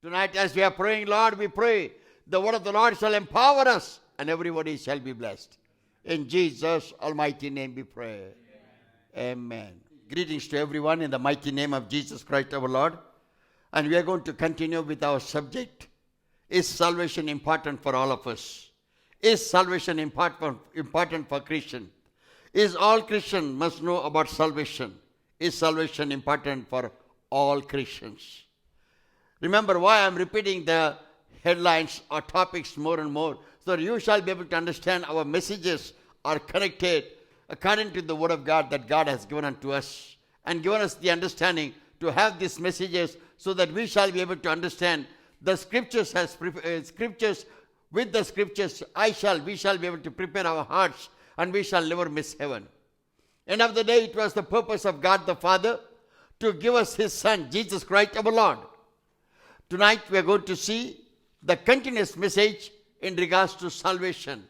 Tonight as we are praying, Lord, we pray the word of the Lord shall empower us and everybody shall be blessed. In Jesus' almighty name we pray. Amen. Greetings to everyone in the mighty name of Jesus Christ our Lord. And we are going to continue with our subject. Is salvation important for all of us? Is salvation important for Christian? Is all Christian must know about salvation? Is salvation important for all Christians? Remember why I am repeating the headlines or topics more and more, so that you shall be able to understand our messages are connected according to the word of God that God has given unto us, and given us the understanding to have these messages so that we shall be able to understand the scriptures scriptures. With the scriptures we shall be able to prepare our hearts and we shall never miss heaven. End of the day, it was the purpose of God the Father to give us His Son, Jesus Christ our Lord. Tonight we are going to see the continuous message in regards to salvation.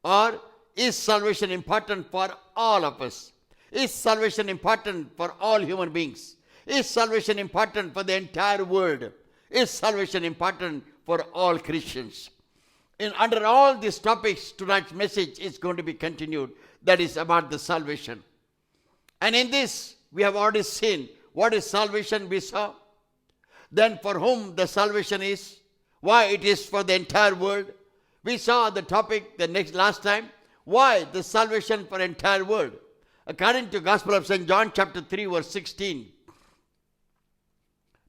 Or is salvation important for all of us? Is salvation important for all human beings? Is salvation important for the entire world? Is salvation important for all Christians? Under all these topics, tonight's message is going to be continued. That is about the salvation. And in this, we have already seen what is salvation we saw. Then for whom the salvation is. Why it is for the entire world. We saw the topic last time. Why the salvation for entire world. According to Gospel of St. John chapter 3 verse 16.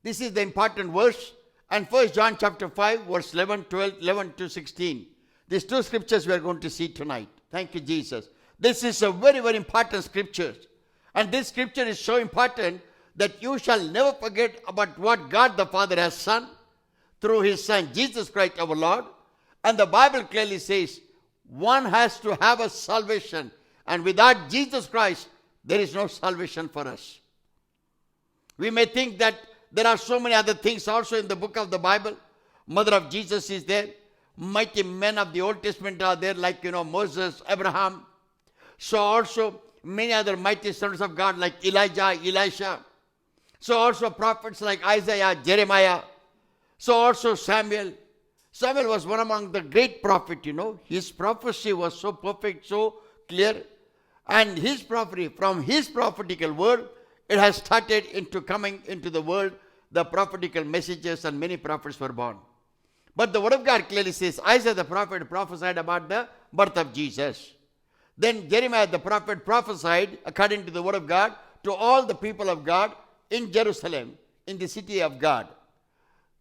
This is the important verse. And 1 John chapter 5 verse 11 to 16. These two scriptures we are going to see tonight. Thank you, Jesus. This is a very, very important scripture. And this scripture is so important that you shall never forget about what God the Father has done through His Son, Jesus Christ our Lord. And the Bible clearly says, one has to have a salvation. And without Jesus Christ, there is no salvation for us. We may think that there are so many other things also in the book of the Bible. Mother of Jesus is there. Mighty men of the Old Testament are there, like, Moses, Abraham. So also many other mighty sons of God like Elijah, Elisha. So also prophets like Isaiah, Jeremiah. So also Samuel. Samuel was one among the great prophets, His prophecy was so perfect, so clear. And his prophecy, from his prophetical word, it has started into coming into the world, the prophetical messages, and many prophets were born. But the word of God clearly says, Isaiah the prophet prophesied about the birth of Jesus. Then Jeremiah the prophet prophesied, according to the word of God, to all the people of God in Jerusalem, in the city of God.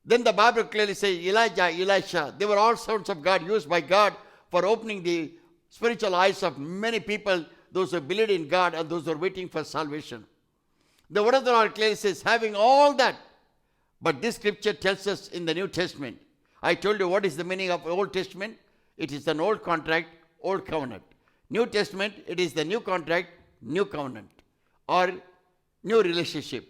Then the Bible clearly says Elijah, Elisha, they were all sons of God, used by God for opening the spiritual eyes of many people, those who believe in God and those who are waiting for salvation. The word of the Lord clearly says, having all that. But this scripture tells us in the New Testament. I told you what is the meaning of Old Testament. It is an old contract, old covenant. New Testament, it is the new contract, new covenant. Or new relationship.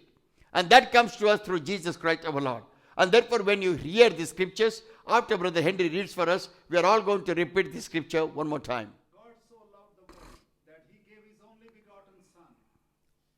And that comes to us through Jesus Christ our Lord. And therefore when you hear the scriptures, after Brother Henry reads for us, we are all going to repeat the scripture one more time. God so loved the world that He gave His only begotten Son,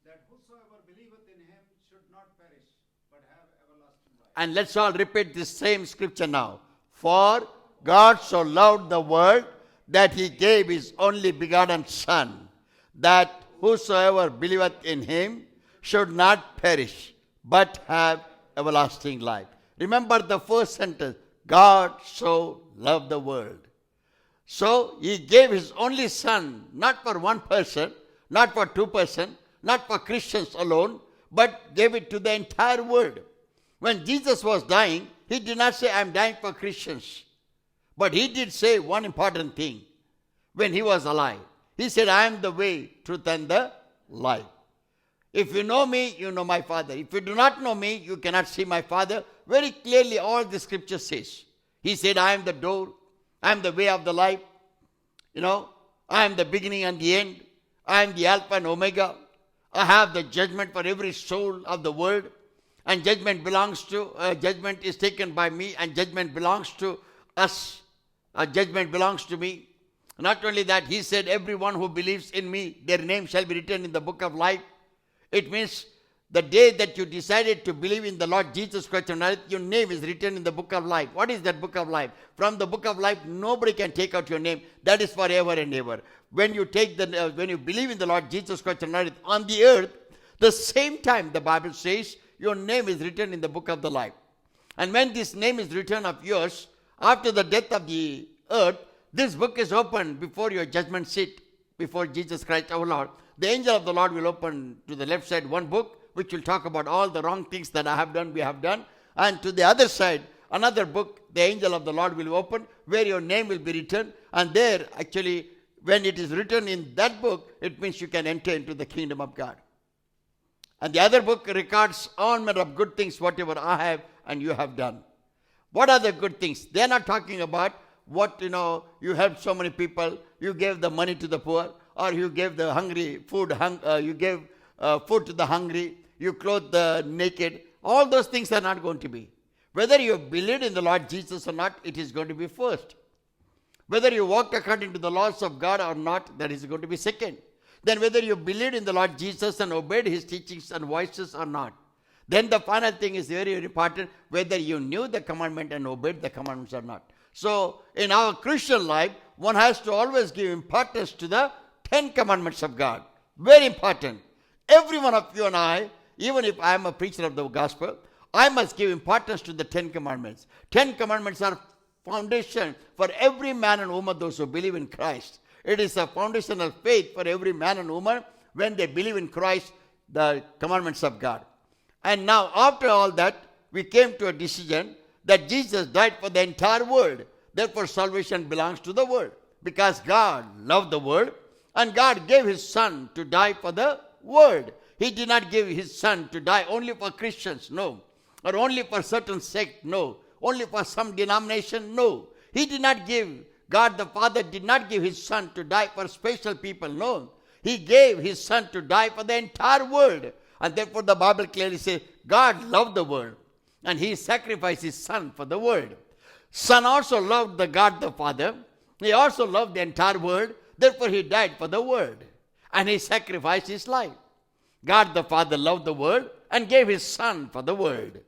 that whosoever believeth in Him should not perish, but have everlasting life. And let's all repeat this same scripture now. For God so loved the world that He gave His only begotten Son, that whosoever believeth in Him should not perish, but have everlasting life. Remember the first sentence. God so loved the world. So He gave His only Son, not for one person, not for two persons, not for Christians alone, but gave it to the entire world. When Jesus was dying, He did not say, I am dying for Christians. But He did say one important thing when He was alive. He said, I am the way, truth, and the life. If you know me, you know my Father. If you do not know me, you cannot see my Father. Very clearly all the scripture says. He said, I am the door. I am the way of the life. I am the beginning and the end. I am the Alpha and Omega. I have the judgment for every soul of the world. And judgment is taken by me, and judgment belongs to us. Judgment belongs to me. Not only that, He said, everyone who believes in me, their name shall be written in the book of life. It means the day that you decided to believe in the Lord Jesus Christ of Nazareth, your name is written in the book of life. What is that book of life? From the book of life, nobody can take out your name. That is forever and ever. When you when you believe in the Lord Jesus Christ of Nazareth on the earth, the same time the Bible says your name is written in the book of the life. And when this name is written of yours, after the death of the earth, this book is opened before your judgment seat, before Jesus Christ our Lord. The angel of the Lord will open to the left side one book, which will talk about all the wrong things that I have done, we have done. And to the other side, another book, the angel of the Lord will open, where your name will be written. And there, actually, when it is written in that book, it means you can enter into the kingdom of God. And the other book records all manner of good things, whatever I have and you have done. What are the good things? They are not talking about what, you helped so many people, you gave the money to the poor, or you gave the hungry food, you gave food to the hungry, you clothed the naked. All those things are not going to be. Whether you believed in the Lord Jesus or not, it is going to be first. Whether you walked according to the laws of God or not, that is going to be second. Then whether you believed in the Lord Jesus and obeyed his teachings and voices or not. Then the final thing is very, very important, whether you knew the commandment and obeyed the commandments or not. So, in our Christian life, one has to always give importance to the 10 commandments of God. Very important. Every one of you and I, even if I am a preacher of the gospel, I must give importance to the 10 commandments. 10 commandments are foundation for every man and woman, those who believe in Christ. It is a foundational faith for every man and woman when they believe in Christ, the commandments of God. And now, after all that, we came to a decision that Jesus died for the entire world. Therefore, salvation belongs to the world. Because God loved the world, and God gave his Son to die for the world. He did not give his Son to die only for Christians, no. Or only for certain sect, no. Only for some denomination, no. He did not give, God the Father did not give his Son to die for special people, no. He gave his Son to die for the entire world. And therefore the Bible clearly says, God loved the world, and he sacrificed his Son for the world. Son also loved the God the Father. He also loved the entire world. Therefore he died for the world, and he sacrificed his life. God the Father loved the world and gave his Son for the world.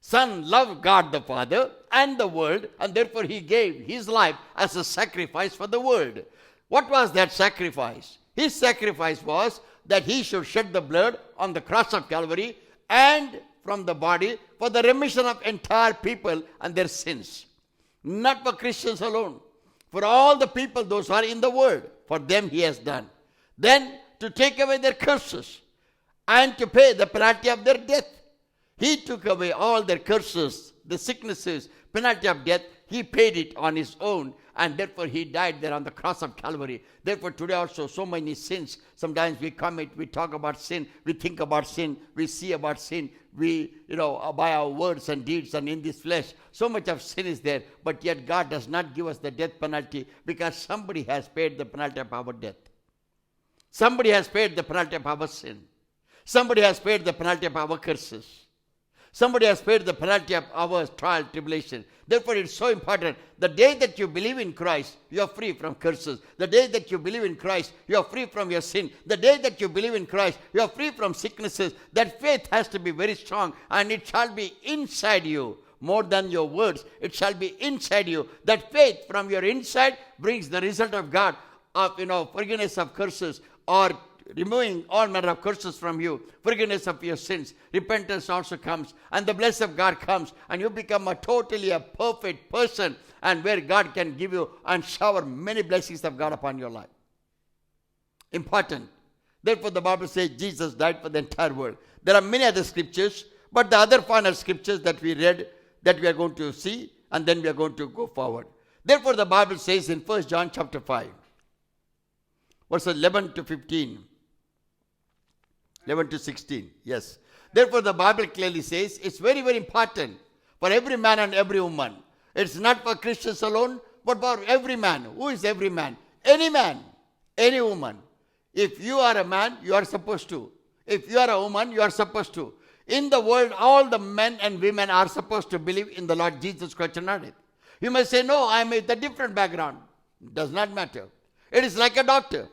Son loved God the Father and the world, and therefore he gave his life as a sacrifice for the world. What was that sacrifice? His sacrifice was that he should shed the blood on the cross of Calvary and from the body for the remission of entire people and their sins. Not for Christians alone. For all the people, those who are in the world, for them he has done. Then to take away their curses and to pay the penalty of their death. He took away all their curses, the sicknesses, penalty of death. He paid it on his own, and therefore he died there on the cross of Calvary. Therefore today also so many sins. Sometimes we commit, we talk about sin, we think about sin, we see about sin, we, by our words and deeds and in this flesh, so much of sin is there. But yet God does not give us the death penalty because somebody has paid the penalty of our death. Somebody has paid the penalty of our sin. Somebody has paid the penalty of our curses. Somebody has paid the penalty of our trial, tribulation. Therefore, it's so important. The day that you believe in Christ, you are free from curses. The day that you believe in Christ, you are free from your sin. The day that you believe in Christ, you are free from sicknesses. That faith has to be very strong, and it shall be inside you. More than your words, it shall be inside you. That faith from your inside brings the result of God, of forgiveness of curses, or removing all manner of curses from you, forgiveness of your sins. Repentance also comes, and the blessing of God comes, and you become a perfect person, and where God can give you and shower many blessings of God upon your life. Important. Therefore the Bible says Jesus died for the entire world. There are many other scriptures, but the other final scriptures that we read, that we are going to see, and then we are going to go forward. Therefore the Bible says in 1 John chapter 5, verses 11 to 15, 11 to 16, yes. Therefore the Bible clearly says it's very, very important for every man and every woman. It's not for Christians alone, but for every man. Who is every man? Any man, any woman. If you are a man, you are supposed to. If you are a woman, you are supposed to. In the world, all the men and women are supposed to believe in the Lord Jesus Christ of Nazareth. You may say, no, I am with a different background. It does not matter. It is like a doctor.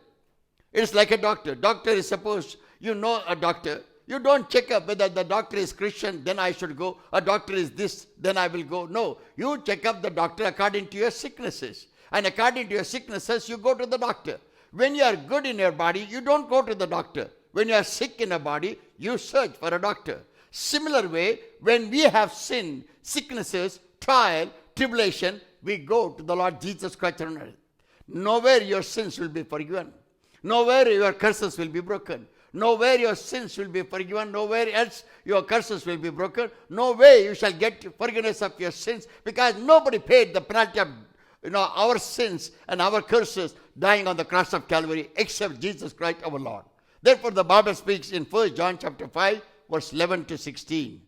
It is like a doctor. Doctor is supposed, a doctor. You don't check up whether the doctor is Christian, then I should go. A doctor is this, then I will go. No, you check up the doctor according to your sicknesses. And according to your sicknesses, you go to the doctor. When you are good in your body, you don't go to the doctor. When you are sick in a body, you search for a doctor. Similar way, when we have sin, sicknesses, trial, tribulation, we go to the Lord Jesus Christ. Nowhere your sins will be forgiven. Nowhere your curses will be broken. Nowhere your sins will be forgiven. Nowhere else your curses will be broken. No way you shall get forgiveness of your sins, because nobody paid the penalty of our sins and our curses dying on the cross of Calvary except Jesus Christ our Lord. Therefore the Bible speaks in 1 John chapter 5 verse 11 to 16.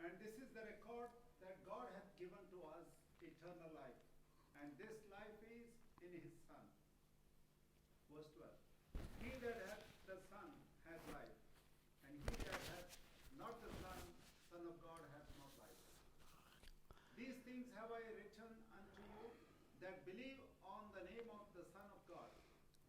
And this is the record that God hath given to us eternal life, and this life is in his Son. Verse 12. He that hath the Son hath life, and he that hath not the Son, Son of God, hath not life. These things have I written unto you that believe on the name of the Son of God,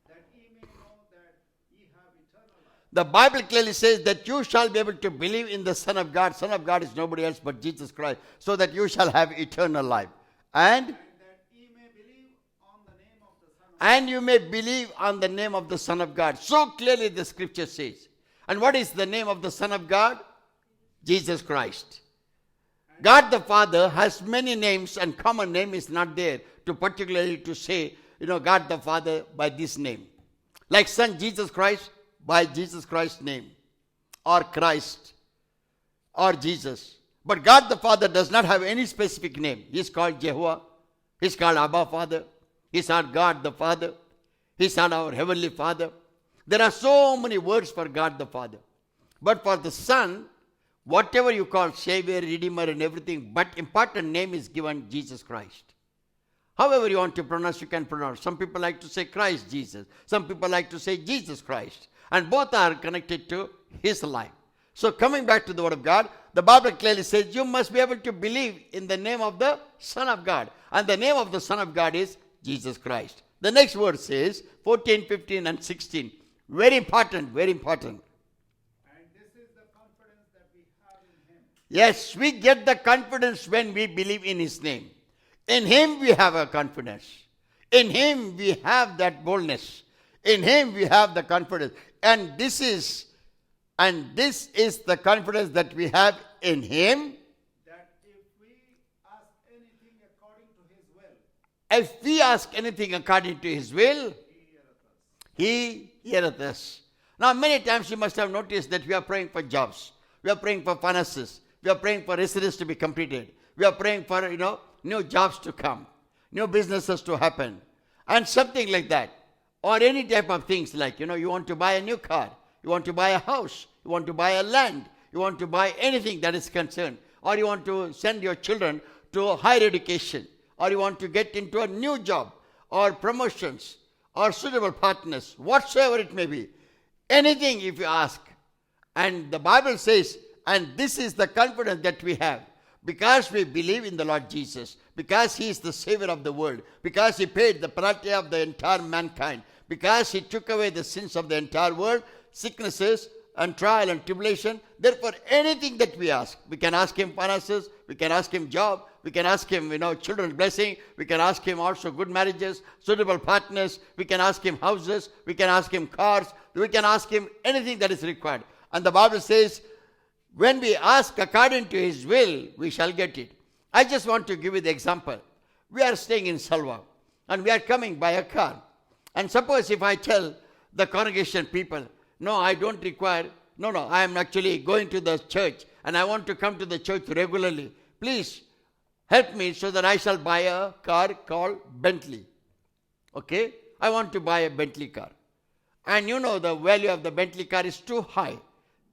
that ye may know that ye have eternal life. The Bible clearly says that you shall be able to believe in the Son of God. Son of God is nobody else but Jesus Christ, so that you shall have eternal life. And That ye may believe on the name of the Son of and you may believe on the name of the Son of God. So clearly the scripture says. And what is the name of the Son of God? Jesus Christ. God the Father has many names, and common name is not there to particularly to say, God the Father by this name. Like Son Jesus Christ by Jesus Christ's name, or Christ, or Jesus. But God the Father does not have any specific name. He is called Jehovah. He is called Abba Father. He is not God the Father. He is not our Heavenly Father. There are so many words for God the Father. But for the Son, whatever you call Savior, Redeemer and everything, but important name is given Jesus Christ. However you want to pronounce, you can pronounce. Some people like to say Christ Jesus. Some people like to say Jesus Christ. And both are connected to his life. So coming back to the Word of God, the Bible clearly says you must be able to believe in the name of the Son of God. And the name of the Son of God is Jesus Christ. The next verse says 14, 15 and 16. Very important, very important. And this is the confidence that we have in him. Yes, we get the confidence when we believe in his name. In him we have a confidence. In him we have that boldness. In him we have the confidence. And this is the confidence that we have in him. That if we ask anything according to his will, If we ask anything according to his will, he heareth us. he heareth us. Now many times you must have noticed that we are praying for jobs. We are praying for finances. We are praying for residence to be completed. We are praying for, new jobs to come. New businesses to happen. And something like that. Or any type of things like, you want to buy a new car. You want to buy a house. You want to buy a land. You want to buy anything that is concerned. Or you want to send your children to higher education. Or you want to get into a new job. Or promotions. Or suitable partners. Whatsoever it may be. Anything if you ask. And the Bible says, and this is the confidence that we have. Because we believe in the Lord Jesus. Because he is the Savior of the world. Because he paid the penalty of the entire mankind. Because he took away the sins of the entire world, sicknesses and trial and tribulation. Therefore, anything that we ask, we can ask him finances, we can ask him job, we can ask him, children's blessing, we can ask him also good marriages, suitable partners, we can ask him houses, we can ask him cars, we can ask him anything that is required. And the Bible says, when we ask according to his will, we shall get it. I just want to give you the example. We are staying in Salva and we are coming by a car. And suppose if I tell the congregation people, no, I don't require, I am actually going to the church and I want to come to the church regularly. Please help me so that I shall buy a car called Bentley. Okay? I want to buy a Bentley car. And the value of the Bentley car is too high.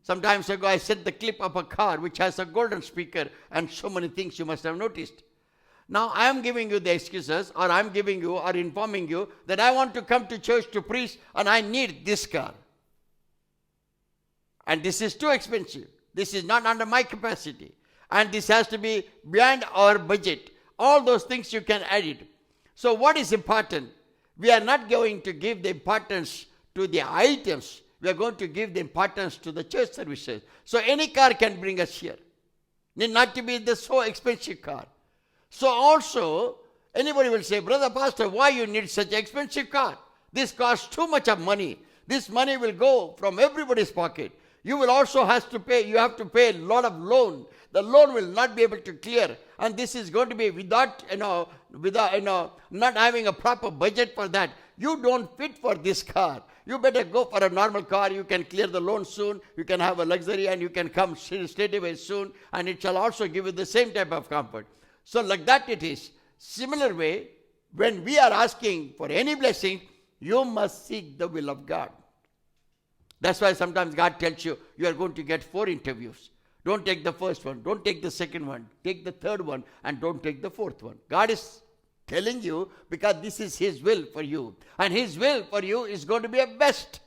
Some time ago I sent the clip of a car which has a golden speaker and so many things you must have noticed. Now I am giving you the excuses, or I am giving you or informing you that I want to come to church to preach and I need this car. And this is too expensive. This is not under my capacity. And this has to be beyond our budget. All those things you can add it. So what is important? We are not going to give the importance to the items. we are going to give the importance to the church services. So any car can bring us here. Need not to be the so expensive car. So also, anybody will say, Brother Pastor, why you need such expensive car? This costs too much of money. This money will go from everybody's pocket. You will also have to pay a lot of loan. The loan will not be able to clear. And this is going to be without not having a proper budget for that. You don't fit for this car. You better go for a normal car. You can clear the loan soon. You can have a luxury and you can come straight away soon. And it shall also give you the same type of comfort. So like that it is. Similar way, when we are asking for any blessing, you must seek the will of God. That's why sometimes God tells you, you are going to get 4 interviews. Don't take the first one. Don't take the second one. Take the third one and don't take the fourth one. God is telling you because this is His will for you. And His will for you is going to be a best.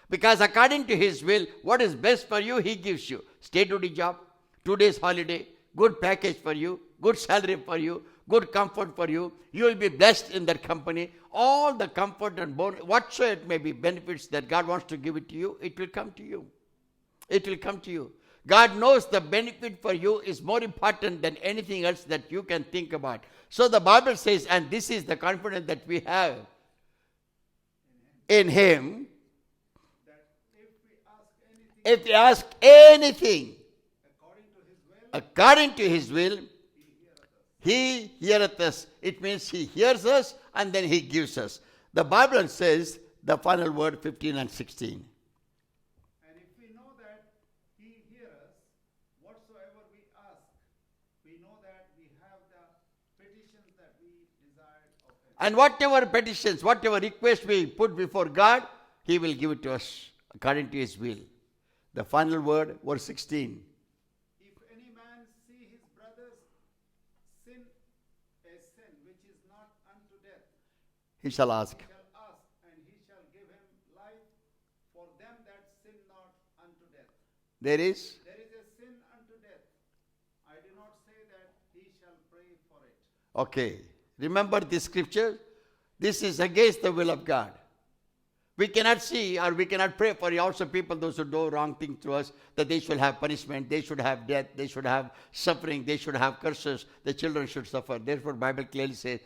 Because according to His will, what is best for you, He gives you. Stay-to-day job, 2 days holiday, good package for you, good salary for you, good comfort for you. You will be blessed in that company. All the comfort and whatsoever it may be, benefits that God wants to give it to you, it will come to you. It will come to you. God knows the benefit for you is more important than anything else that you can think about. So the Bible says, and this is the confidence that we have in Him, that if we if ask anything we ask anything according to His will, according to His will, He heareth us. It means He hears us and then He gives us. The Bible says the final word 15 and 16. and if we know that He hears us, whatsoever we ask, we know that we have the petitions that we desire of Him. And whatever petitions, whatever request we put before God, He will give it to us according to His will. The final word, verse 16. If any man see his brother's sin a sin which is not unto death, He shall ask. he shall ask, and He shall give him life for them that sin not unto death. There is. There is a sin unto death. I do not say that he shall pray for it. Okay. Remember this scripture? This is against the will of God. We cannot see or we cannot pray for also people, those who do wrong things to us, that they should have punishment, they should have death, they should have suffering, they should have curses, the children should suffer. Therefore, Bible clearly says,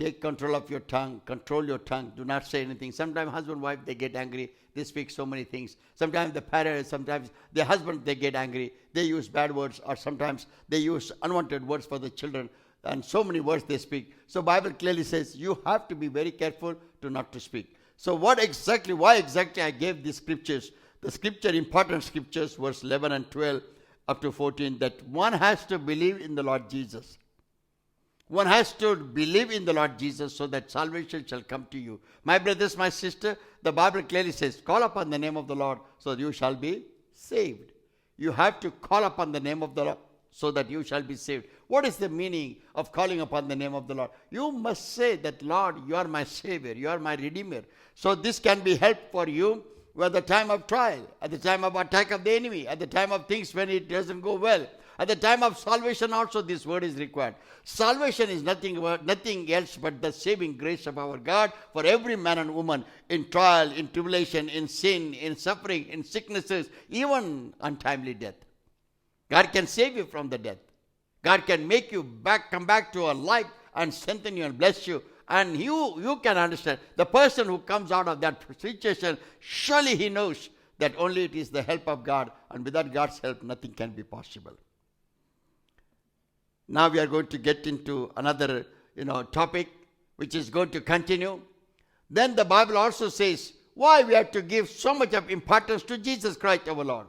take control of your tongue, control your tongue, do not say anything. Sometimes husband, wife, they get angry, they speak so many things. Sometimes the parents, sometimes the husband, they get angry, they use bad words, or sometimes they use unwanted words for the children, and so many words they speak. So Bible clearly says, you have to be very careful to not to speak. So why exactly I gave these scriptures? The scripture, important scriptures, verse 11 and 12 up to 14, that one has to believe in the Lord Jesus. One has to believe in the Lord Jesus so that salvation shall come to you. My brothers, my sister, the Bible clearly says, call upon the name of the Lord so that you shall be saved. You have to call upon the name of the Lord so that you shall be saved. What is the meaning of calling upon the name of the Lord? You must say that, Lord, you are my Savior, you are my Redeemer. So this can be help for you at the time of trial, at the time of attack of the enemy, at the time of things when it doesn't go well. At the time of salvation also this word is required. Salvation is nothing else but the saving grace of our God for every man and woman in trial, in tribulation, in sin, in suffering, in sicknesses, even untimely death. God can save you from the death. God can make you come back to a life and strengthen you and bless you. And you can understand, the person who comes out of that situation, surely he knows that only it is the help of God, and without God's help, nothing can be possible. Now we are going to get into another, topic, which is going to continue. Then the Bible also says, why we have to give so much of importance to Jesus Christ our Lord.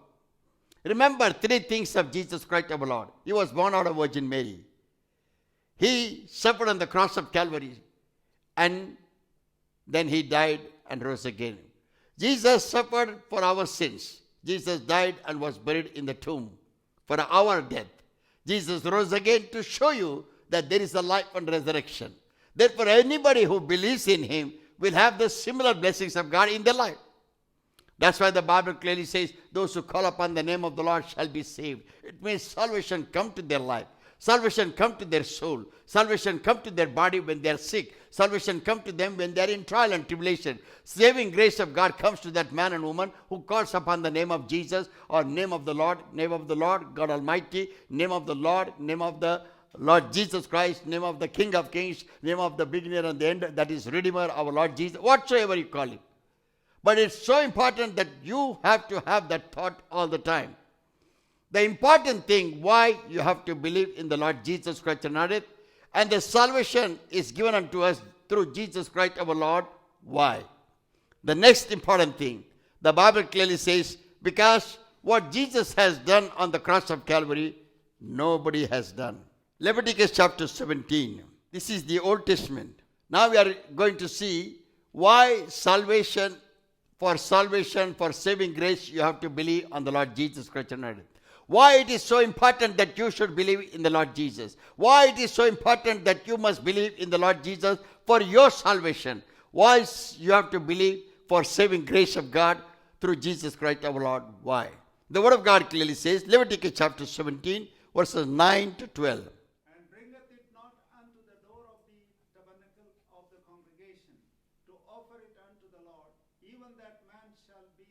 Remember 3 things of Jesus Christ our Lord. He was born out of Virgin Mary. He suffered on the cross of Calvary, and then He died and rose again. Jesus suffered for our sins. Jesus died and was buried in the tomb for our death. Jesus rose again to show you that there is a life and resurrection. Therefore, anybody who believes in Him will have the similar blessings of God in their life. That's why the Bible clearly says, those who call upon the name of the Lord shall be saved. It means salvation come to their life. Salvation come to their soul. Salvation come to their body when they are sick. Salvation come to them when they are in trial and tribulation. Saving grace of God comes to that man and woman who calls upon the name of Jesus or name of the Lord, God Almighty, name of the Lord Jesus Christ, name of the King of Kings, name of the beginner and the end, that is Redeemer, our Lord Jesus, whatsoever you call him. But it's so important that you have to have that thought all the time. The important thing, why you have to believe in the Lord Jesus Christ of Nazareth, and the salvation is given unto us through Jesus Christ our Lord. Why? The next important thing, the Bible clearly says, because what Jesus has done on the cross of Calvary, nobody has done. Leviticus chapter 17. This is the Old Testament. Now we are going to see why salvation, for saving grace, you have to believe on the Lord Jesus Christ of Nazareth. Why it is so important that you should believe in the Lord Jesus. Why it is so important that you must believe in the Lord Jesus for your salvation. Why you have to believe for saving grace of God through Jesus Christ our Lord. Why? The Word of God clearly says, Leviticus chapter 17, verses 9 to 12. And bringeth it not unto the door of the tabernacle of the congregation, to offer it unto the Lord, even that man shall be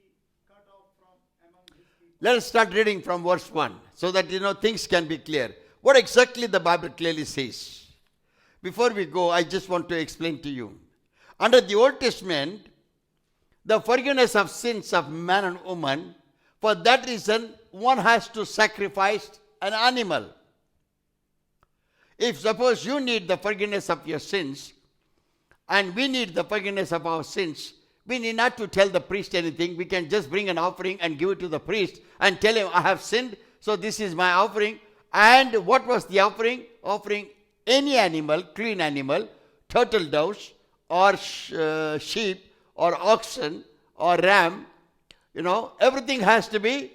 cut off from among his people. Let us start reading from verse 1 so that things can be clear. What exactly the Bible clearly says. Before we go, I just want to explain to you. Under the Old Testament, the forgiveness of sins of man and woman, for that reason, one has to sacrifice an animal. If suppose you need the forgiveness of your sins, and we need the forgiveness of our sins, we need not to tell the priest anything. We can just bring an offering and give it to the priest and tell him, I have sinned, so this is my offering. And what was the offering? Offering any animal, clean animal, turtle doves, or sheep, or oxen, or ram. Everything has to be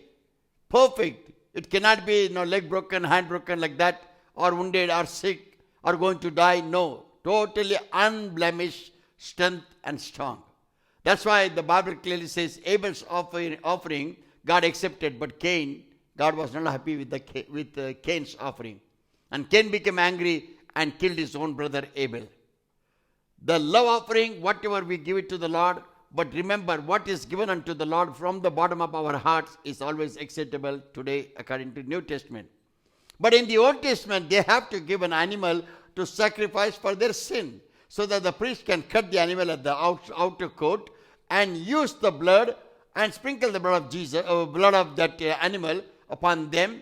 perfect. It cannot be leg broken, hand broken like that, or wounded, or sick, or going to die. No, totally unblemished, strength and strong. That's why the Bible clearly says Abel's offering God accepted, but God was not happy with Cain's offering. And Cain became angry and killed his own brother Abel. The love offering, whatever we give it to the Lord, but remember, what is given unto the Lord from the bottom of our hearts is always acceptable today according to New Testament. But in the Old Testament, they have to give an animal to sacrifice for their sin, so that the priest can cut the animal at the outer court and use the blood and sprinkle the blood of Jesus, blood of that animal upon them,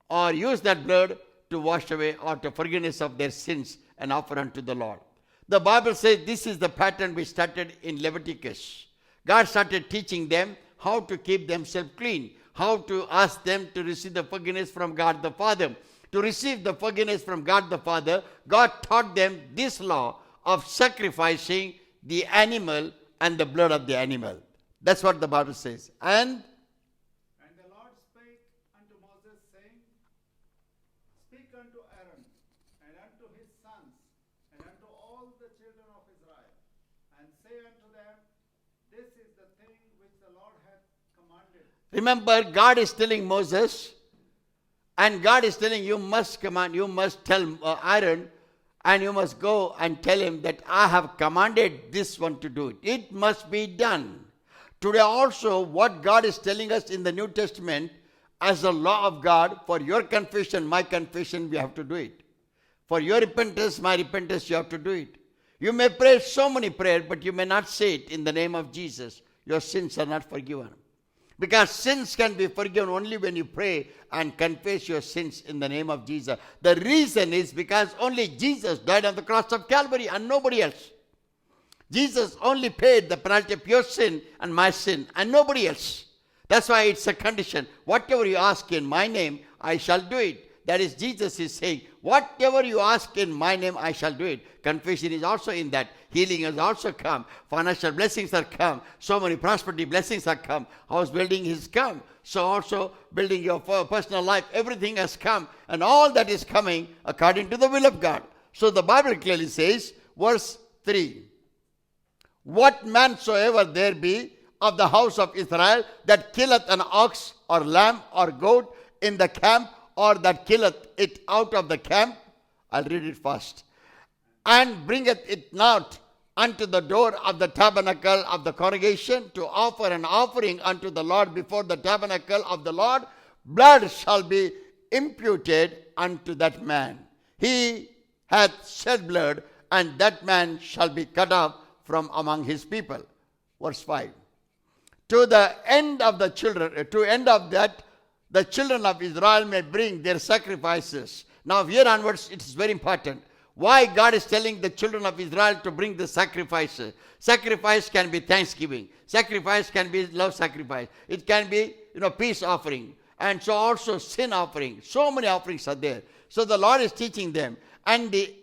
or use that blood to wash away or to forgiveness of their sins and offer unto the Lord. The Bible says this is the pattern we started in Leviticus. God started teaching them how to keep themselves clean, how to ask them to receive the forgiveness from God the Father. To receive the forgiveness from God the Father, God taught them this law of sacrificing the animal and the blood of the animal. That's what the Bible says. And the Lord spake unto Moses, saying, Speak unto Aaron, and unto his sons, and unto all the children of Israel, and say unto them, This is the thing which the Lord hath commanded. remember, God is telling Moses, and God is telling you must tell Aaron, and you must go and tell him that I have commanded this one to do it. It must be done. Today also, what God is telling us in the New Testament as the law of God, for your confession, my confession, we have to do it. For your repentance, my repentance, you have to do it. You may pray so many prayers, but you may not say it in the name of Jesus. Your sins are not forgiven. Because sins can be forgiven only when you pray and confess your sins in the name of Jesus. The reason is because only Jesus died on the cross of Calvary and nobody else. Jesus only paid the penalty of your sin and my sin and nobody else. That's why it's a condition. Whatever you ask in my name, I shall do it. That is, Jesus is saying, whatever you ask in my name, I shall do it. Confession is also in that. Healing has also come. Financial blessings are come. So many prosperity blessings are come. House building is come. So also building your personal life, everything has come. And all that is coming according to the will of God. So the Bible clearly says, verse 3, What man soever there be of the house of Israel that killeth an ox or lamb or goat in the camp or that killeth it out of the camp. I'll read it first. And bringeth it not unto the door of the tabernacle of the congregation to offer an offering unto the Lord before the tabernacle of the Lord, blood shall be imputed unto that man. He hath shed blood, and that man shall be cut off from among his people. Verse 5. To the end of the children, to end of that, the children of Israel may bring their sacrifices. Now here onwards, it is very important. Why God is telling the children of Israel to bring the sacrifices. Sacrifice can be thanksgiving. Sacrifice can be love sacrifice. It can be, peace offering. And so also sin offering. So many offerings are there. So the Lord is teaching them. And the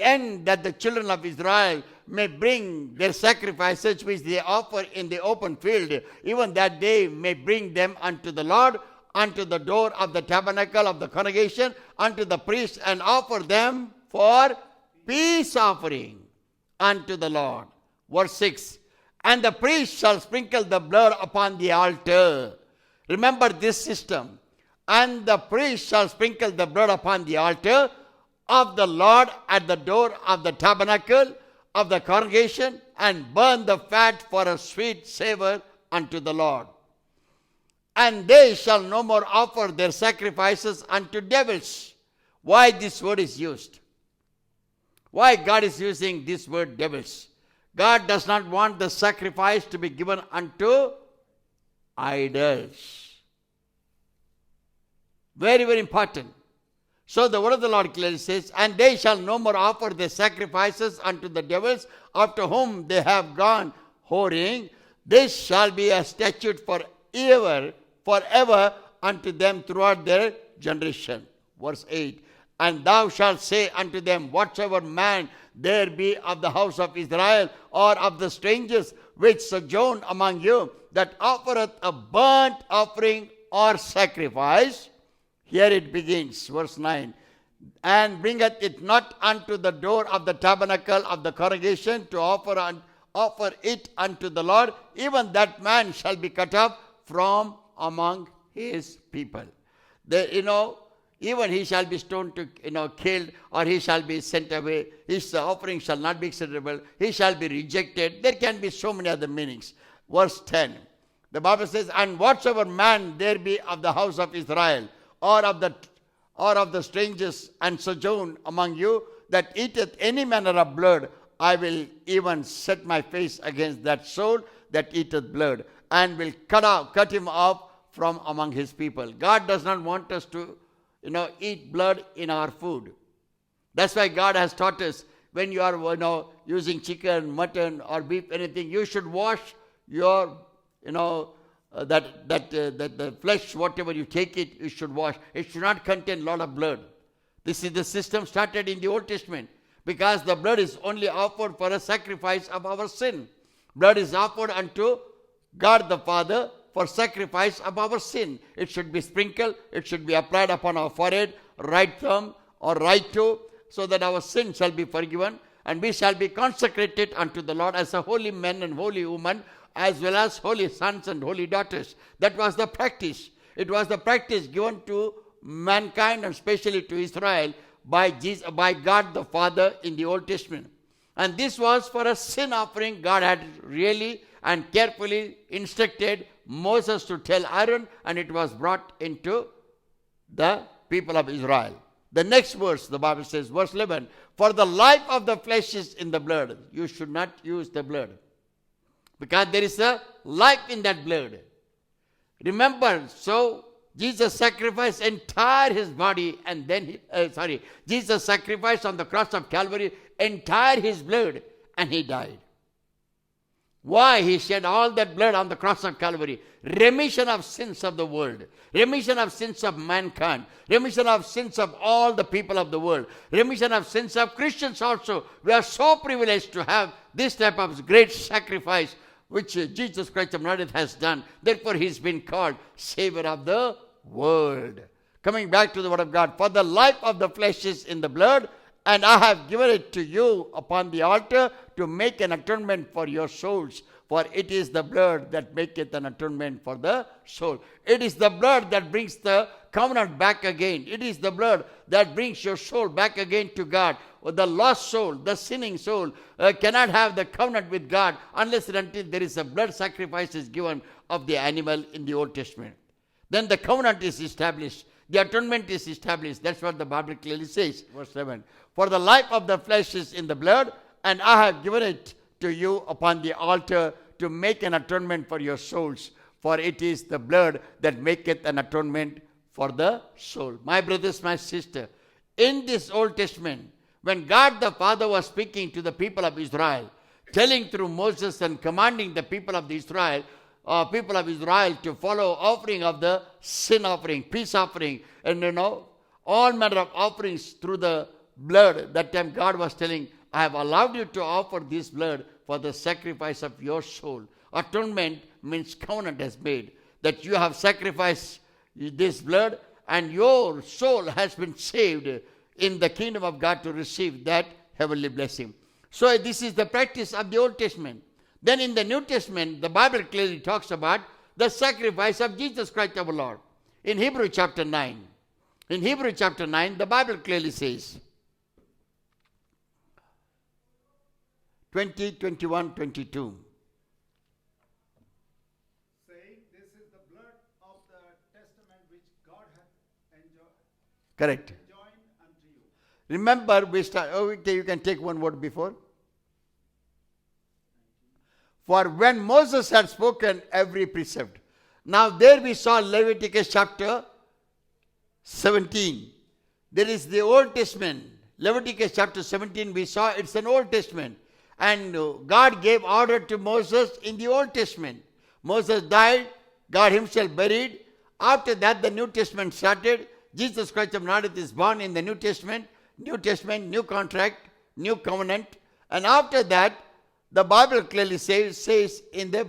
end that the children of Israel may bring their sacrifices which they offer in the open field, even that they may bring them unto the Lord, unto the door of the tabernacle of the congregation, unto the priest, and offer them for peace offering unto the Lord. Verse 6. And the priest shall sprinkle the blood upon the altar. Remember this system. And the priest shall sprinkle the blood upon the altar of the Lord at the door of the tabernacle of the congregation, and burn the fat for a sweet savor unto the Lord. And they shall no more offer their sacrifices unto devils. Why this word is used? Why God is using this word devils? God does not want the sacrifice to be given unto idols. Very, very important. So the word of the Lord clearly says, and they shall no more offer their sacrifices unto the devils, after whom they have gone whoring. This shall be a statute forever unto them throughout their generation. Verse 8. And thou shalt say unto them, whatsoever man there be of the house of Israel, or of the strangers which sojourn among you, that offereth a burnt offering or sacrifice. Here it begins, verse 9. And bringeth it not unto the door of the tabernacle of the congregation to offer it unto the Lord, even that man shall be cut off from among his people. Even he shall be stoned to, killed, or he shall be sent away. His offering shall not be acceptable. He shall be rejected. There can be so many other meanings. Verse 10. The Bible says, and whatsoever man there be of the house of Israel, or of the strangers and sojourn among you, that eateth any manner of blood, I will even set my face against that soul that eateth blood, and will cut him off from among his people. God does not want us to, eat blood in our food. That's why God has taught us, when you are, using chicken, mutton, or beef, anything, you should wash your, the flesh, whatever you take it, you should wash. It should not contain a lot of blood. This is the system started in the Old Testament, because the blood is only offered for a sacrifice of our sin. Blood is offered unto God the Father for sacrifice of our sin. It should be sprinkled, it should be applied upon our forehead, right thumb or right toe, so that our sin shall be forgiven, and we shall be consecrated unto the Lord as a holy man and holy woman, as well as holy sons and holy daughters. That was the practice. It was the practice given to mankind, and especially to Israel, by God the Father in the Old Testament. And this was for a sin offering. God had really and carefully instructed Moses to tell Aaron, and it was brought into the people of Israel. The next verse, the Bible says, verse 11, for the life of the flesh is in the blood. You should not use the blood, because there is a life in that blood. Remember, so Jesus sacrificed entire his body, and then Jesus sacrificed on the cross of Calvary entire his blood, and he died. Why? He shed all that blood on the cross of Calvary. Remission of sins of the world. Remission of sins of mankind. Remission of sins of all the people of the world. Remission of sins of Christians also. We are so privileged to have this type of great sacrifice which Jesus Christ of Nazareth has done. Therefore he has been called Savior of the world. Coming back to the word of God. For the life of the flesh is in the blood, and I have given it to you upon the altar to make an atonement for your souls. for it is the blood that maketh an atonement for the soul. It is the blood that brings the covenant back again. It is the blood that brings your soul back again to God. The lost soul, the sinning soul, cannot have the covenant with God unless and until there is a blood sacrifice is given of the animal in the Old Testament. Then the covenant is established. The atonement is established. That's what the Bible clearly says. Verse 7. For the life of the flesh is in the blood, and I have given it to you upon the altar to make an atonement for your souls. For it is the blood that maketh an atonement for the soul. My brothers, my sister, in this Old Testament, when God the Father was speaking to the people of Israel, telling through Moses and commanding the people of Israel to follow offering of the sin offering, peace offering, and all manner of offerings through the blood. That time God was telling, I have allowed you to offer this blood for the sacrifice of your soul. Atonement means covenant has made, that you have sacrificed this blood and your soul has been saved in the kingdom of God to receive that heavenly blessing. So this is the practice of the Old Testament. Then in the New Testament, the Bible clearly talks about the sacrifice of Jesus Christ our Lord. In Hebrew chapter 9, the Bible clearly says, 20, 21, 22. saying, this is the blood of the testament which God hath Correct. enjoined unto you. Remember, we start. Okay, you can take one word before. For when Moses had spoken every precept. Now there we saw Leviticus chapter 17. There is the Old Testament. Leviticus chapter 17 we saw it's an Old Testament. And God gave order to Moses in the Old Testament. Moses died, God himself buried. After that the New Testament started. Jesus Christ of Nazareth is born in the New Testament, new contract, new covenant. And after that, the Bible clearly says in the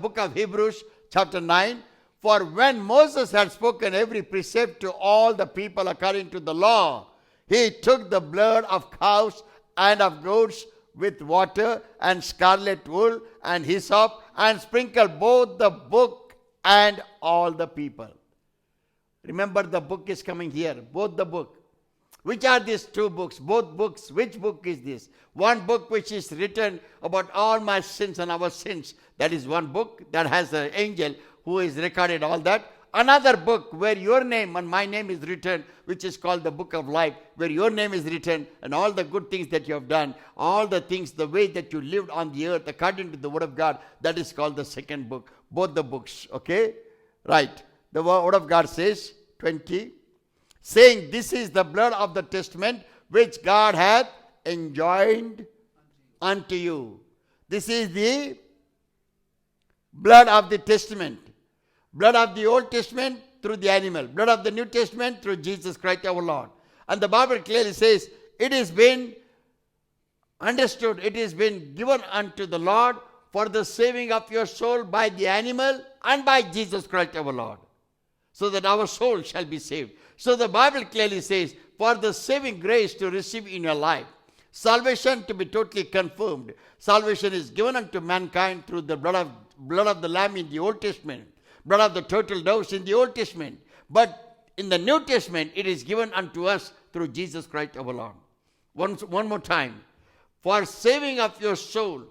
book of Hebrews chapter 9, for when Moses had spoken every precept to all the people according to the law, he took the blood of cows and of goats with water and scarlet wool and hyssop and sprinkled both the book and all the people. Remember, the book is coming here, both the book. Which are these two books? Both books. Which book is this? One book which is written about all my sins and our sins. That is one book that has an angel who has recorded all that. Another book where your name and my name is written, which is called the book of life, where your name is written and all the good things that you have done, all the things, the way that you lived on the earth according to the word of God, that is called the second book. Both the books, okay? Right. The word of God says, 20, saying, this is the blood of the testament which God hath enjoined unto you. This is the blood of the testament. Blood of the Old Testament through the animal. Blood of the New Testament through Jesus Christ our Lord. And the Bible clearly says, it has been understood, it has been given unto the Lord for the saving of your soul by the animal and by Jesus Christ our Lord, so that our soul shall be saved. So the Bible clearly says, for the saving grace to receive in your life, salvation to be totally confirmed, salvation is given unto mankind through the blood of the Lamb in the Old Testament, blood of the turtle doves in the Old Testament. But in the New Testament, it is given unto us through Jesus Christ our Lord. One more time. For saving of your soul,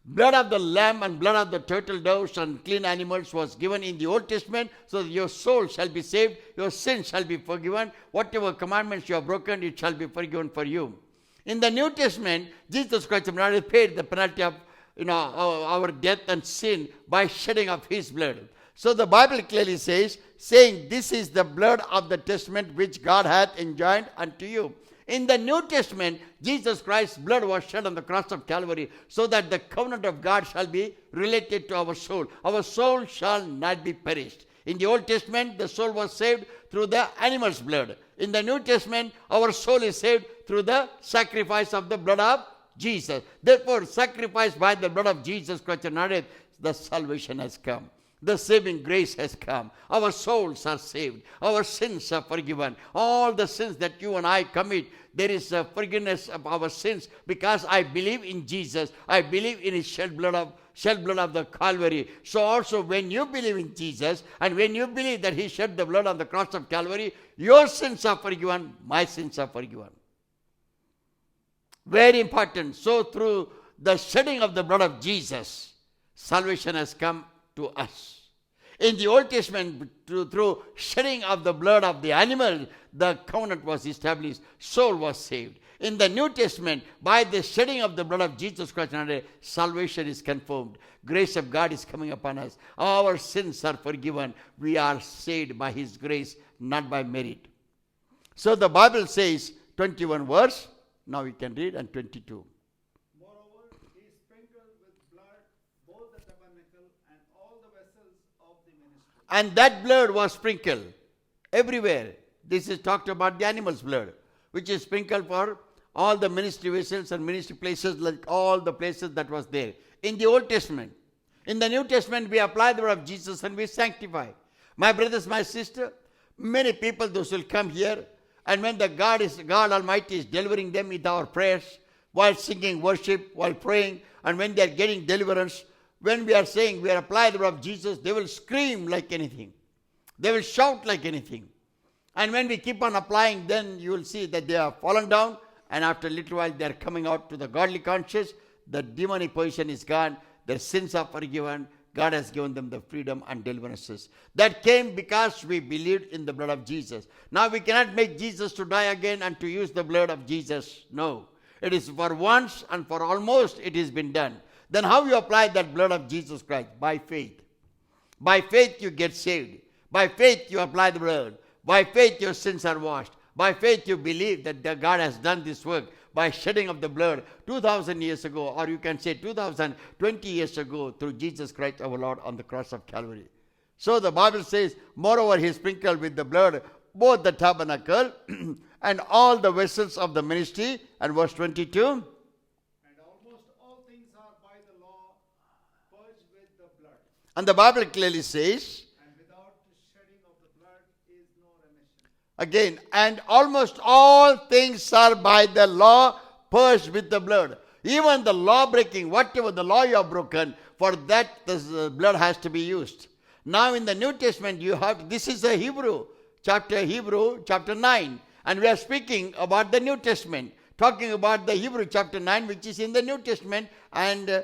blood of the lamb and blood of the turtle doves and clean animals was given in the Old Testament, so that your soul shall be saved, your sins shall be forgiven. Whatever commandments you have broken, it shall be forgiven for you. In the New Testament, Jesus Christ of Nazareth paid the penalty of our death and sin by shedding of his blood. So the Bible clearly says, saying, this is the blood of the testament which God hath enjoined unto you. In the New Testament, Jesus Christ's blood was shed on the cross of Calvary, so that the covenant of God shall be related to our soul. Our soul shall not be perished. In the Old Testament, the soul was saved through the animal's blood. In the New Testament, our soul is saved through the sacrifice of the blood of Jesus. Therefore, sacrificed by the blood of Jesus Christ of Nazareth, the salvation has come. The saving grace has come. Our souls are saved. Our sins are forgiven. All the sins that you and I commit, there is a forgiveness of our sins because I believe in Jesus. I believe in his shed blood of the Calvary. So also when you believe in Jesus and when you believe that he shed the blood on the cross of Calvary, your sins are forgiven, my sins are forgiven. Very important. So through the shedding of the blood of Jesus, salvation has come to us. In the Old Testament, through shedding of the blood of the animal, the covenant was established, soul was saved. In the New Testament, by the shedding of the blood of Jesus Christ, salvation is confirmed. Grace of God is coming upon us. Our sins are forgiven. We are saved by his grace, not by merit. So the Bible says, 21 verse, now we can read, and 22. Moreover, he sprinkled with blood both the tabernacle and all the vessels of the ministry. And that blood was sprinkled everywhere. This is talked about the animal's blood, which is sprinkled for all the ministry vessels and ministry places, like all the places that was there. In the Old Testament. In the New Testament, we apply the blood of Jesus and we sanctify. My brothers, my sister, many people, those will come here, and when the God Almighty is delivering them with our prayers, while singing worship, while praying, and when they are getting deliverance, when we are saying we are applying the blood of Jesus, they will scream like anything. They will shout like anything. And when we keep on applying, then you will see that they are fallen down, and after a little while they are coming out to the godly conscience. The demonic position is gone. Their sins are forgiven. God has given them the freedom and deliverances. That came because we believed in the blood of Jesus. Now we cannot make Jesus to die again and to use the blood of Jesus. No. It is for once and for almost it has been done. Then how you apply that blood of Jesus Christ? By faith. By faith you get saved. By faith you apply the blood. By faith your sins are washed. By faith you believe that God has done this work by shedding of the blood 2,000 years ago, or you can say 2,020 years ago, through Jesus Christ our Lord on the cross of Calvary. So the Bible says, moreover he sprinkled with the blood both the tabernacle and all the vessels of the ministry. And verse 22. And almost all things are by the law purged with the blood. And the Bible clearly says, And without the shedding of the blood is no remission. again, and almost all things are by the law purged with the blood. Even the law breaking, whatever the law you have broken, for that the blood has to be used. Now in the New Testament you have, this is a Hebrew chapter 9. And we are speaking about the New Testament, talking about the Hebrew chapter 9, which is in the New Testament, and